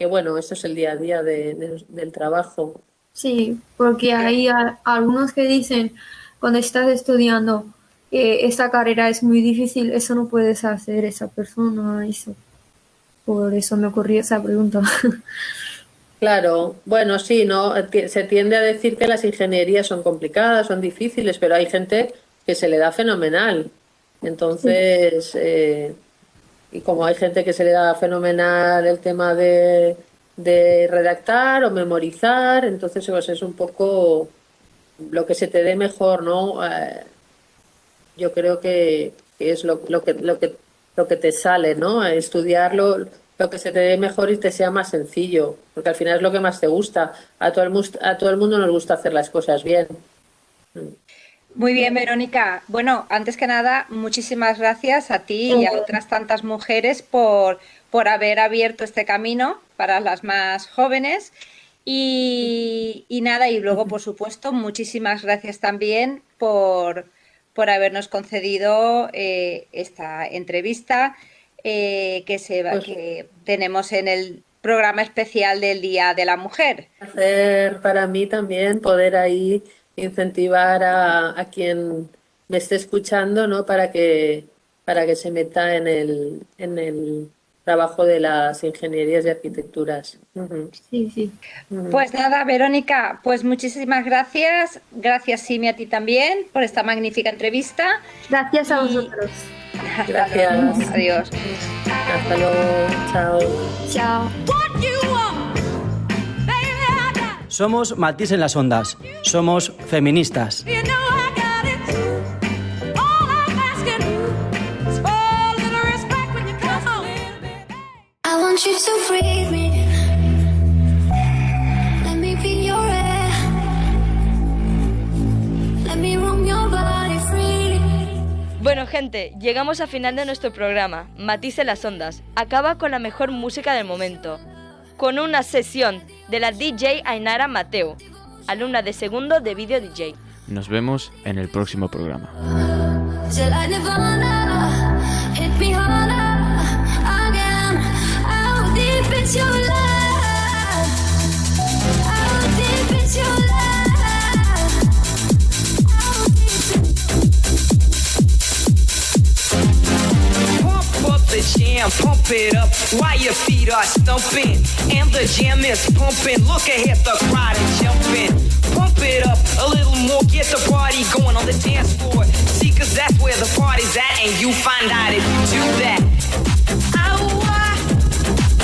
bueno, eso es el día a día del trabajo. Sí, porque hay algunos que dicen cuando estás estudiando que esta carrera es muy difícil, eso no puedes hacer esa persona, eso. Por eso me ocurrió esa pregunta. Claro, bueno, sí, ¿no? Se tiende a decir que las ingenierías son complicadas, son difíciles, pero hay gente que se le da fenomenal. Entonces, y como hay gente que se le da fenomenal el tema de redactar o memorizar, entonces pues es un poco lo que se te dé mejor, ¿no? Yo creo que es lo que te sale, ¿no? Estudiar lo que se te dé mejor y te sea más sencillo, porque al final es lo que más te gusta. A todo el mundo nos gusta hacer las cosas bien. Muy bien, Verónica. Bueno, antes que nada, muchísimas gracias a ti y a otras tantas mujeres por haber abierto este camino para las más jóvenes. Y nada, y luego, por supuesto, muchísimas gracias también por habernos concedido esta entrevista que tenemos en el programa especial del Día de la Mujer. Un placer para mí también poder ahí incentivar a quien me esté escuchando, ¿no? Para que se meta en el trabajo de las ingenierías y arquitecturas. Sí. Pues nada, Verónica, pues muchísimas gracias. Gracias, Simi, a ti también por esta magnífica entrevista. Gracias a vosotros. Gracias. Adiós. Hasta luego. Chao. Chao. Somos Matiz en las Ondas. Somos feministas. Bueno, gente, llegamos al final de nuestro programa. Matiz en las Ondas acaba con la mejor música del momento, con una sesión de la DJ Ainara Mateo, alumna de segundo de Video DJ. Nos vemos en el próximo programa. The jam, pump it up while your feet are stumping. And the jam is pumping. Look ahead, the crowd is jumping. Pump it up a little more, get the party going on the dance floor. See, cause that's where the party's at, and you find out if you do that. I want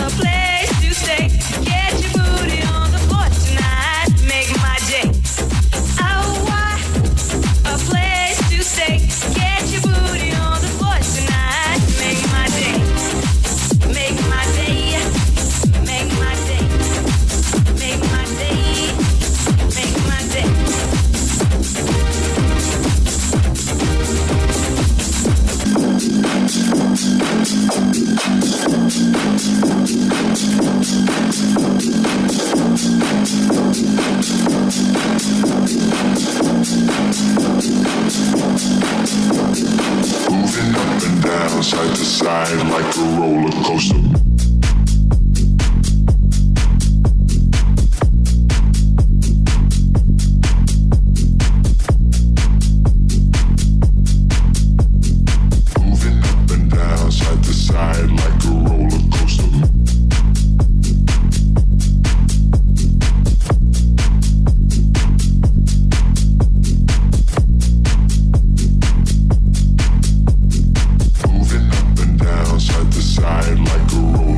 a place to stay. Get your booty on the floor tonight. Make my day. I want a place to stay. Get your booty on the floor tonight. Make my day. Make my day. roller coaster. Moving up and down, side to side like a roller coaster. Moving up and down, side to side like a roller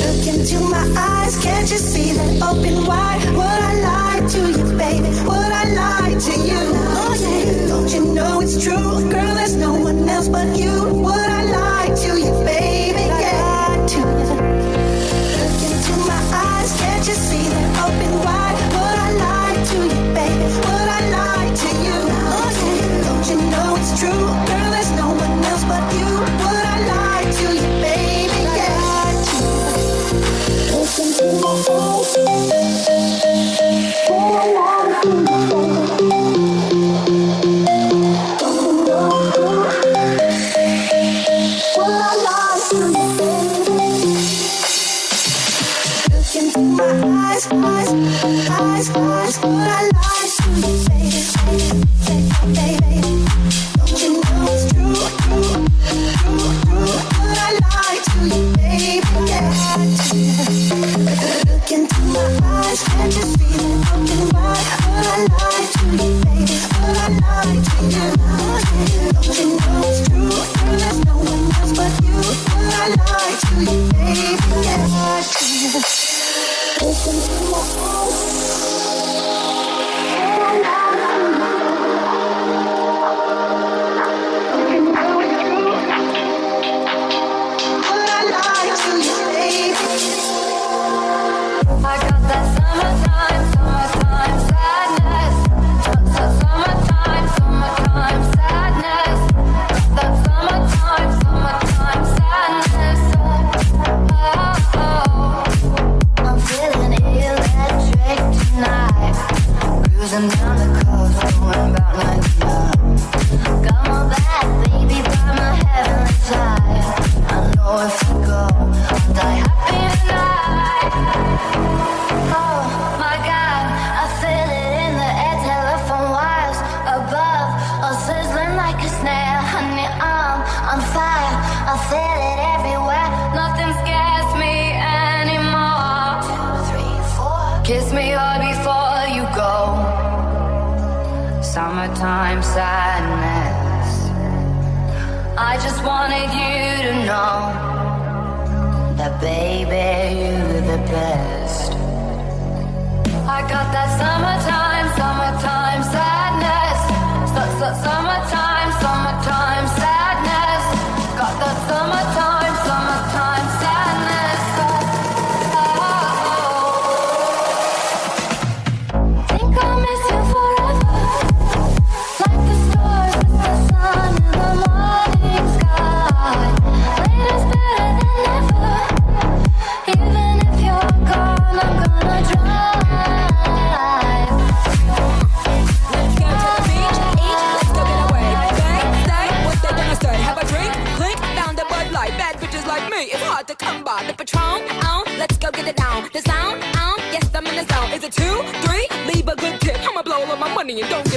Look into my eyes, can't you see that open wide? Would I lie to you, baby? Would I lie to you? Oh yeah, don't you know it's true? Girl, there's no one else but you. Would I lie to you, baby? Yeah, to you. Look into my eyes, can't you see that open wide? Would I lie to you, baby? Would I lie to you? Oh yeah, don't you know it's true? Girl, there's no one else but you. Would I lie to you, baby? Yeah, to you. Listen to my voice. Would I lie to you, look into my eyes, eyes, would I lie to you, baby, baby? Don't you know it's true, would I lie to you, baby, yeah, to you. Look into my eyes, can't you see that open wide? Would I lie to you, baby, would I lie to you? Don't you know it's true, girl, there's no one else but you. Would I lie to you, baby, yeah, to you. Listen to my voice. Would I lie to you? Don't you know it's true? Would I lie to you, baby? I got that summertime sadness. Summertime sadness. Got that summertime sadness. Oh, I'm feeling electric tonight. Cruising down the coast, going about 99. Got my back, baby, by my heavenly side. I know if I go, I'll die happy tonight. Oh my God, I feel it in the air, telephone wires above, all sizzling like a snare. Honey, I'm on fire, I feel it everywhere. Nothing scares me anymore. 2, 3, 4, kiss me hard before you go. Summertime sadness. I just wanted you to know that, baby, you're the best. I got that summertime sadness. Summertime sadness. Got that summertime sadness. Oh. Think I'll miss you forever. Like the stars with the sun in the morning sky. Later's better than ever. Even if you're gone, I'm gonna drive. Let's go to the beach, eat, let's go get away. Stay, what they gonna say? Have a drink, clink, found a Bud Light. Bad bitches like me, it's hard to come by. The Patron, let's go get it down. The sound, yes, I'm in the zone. Is it 2, 3? Leave a good tip. I'ma blow all of my money and don't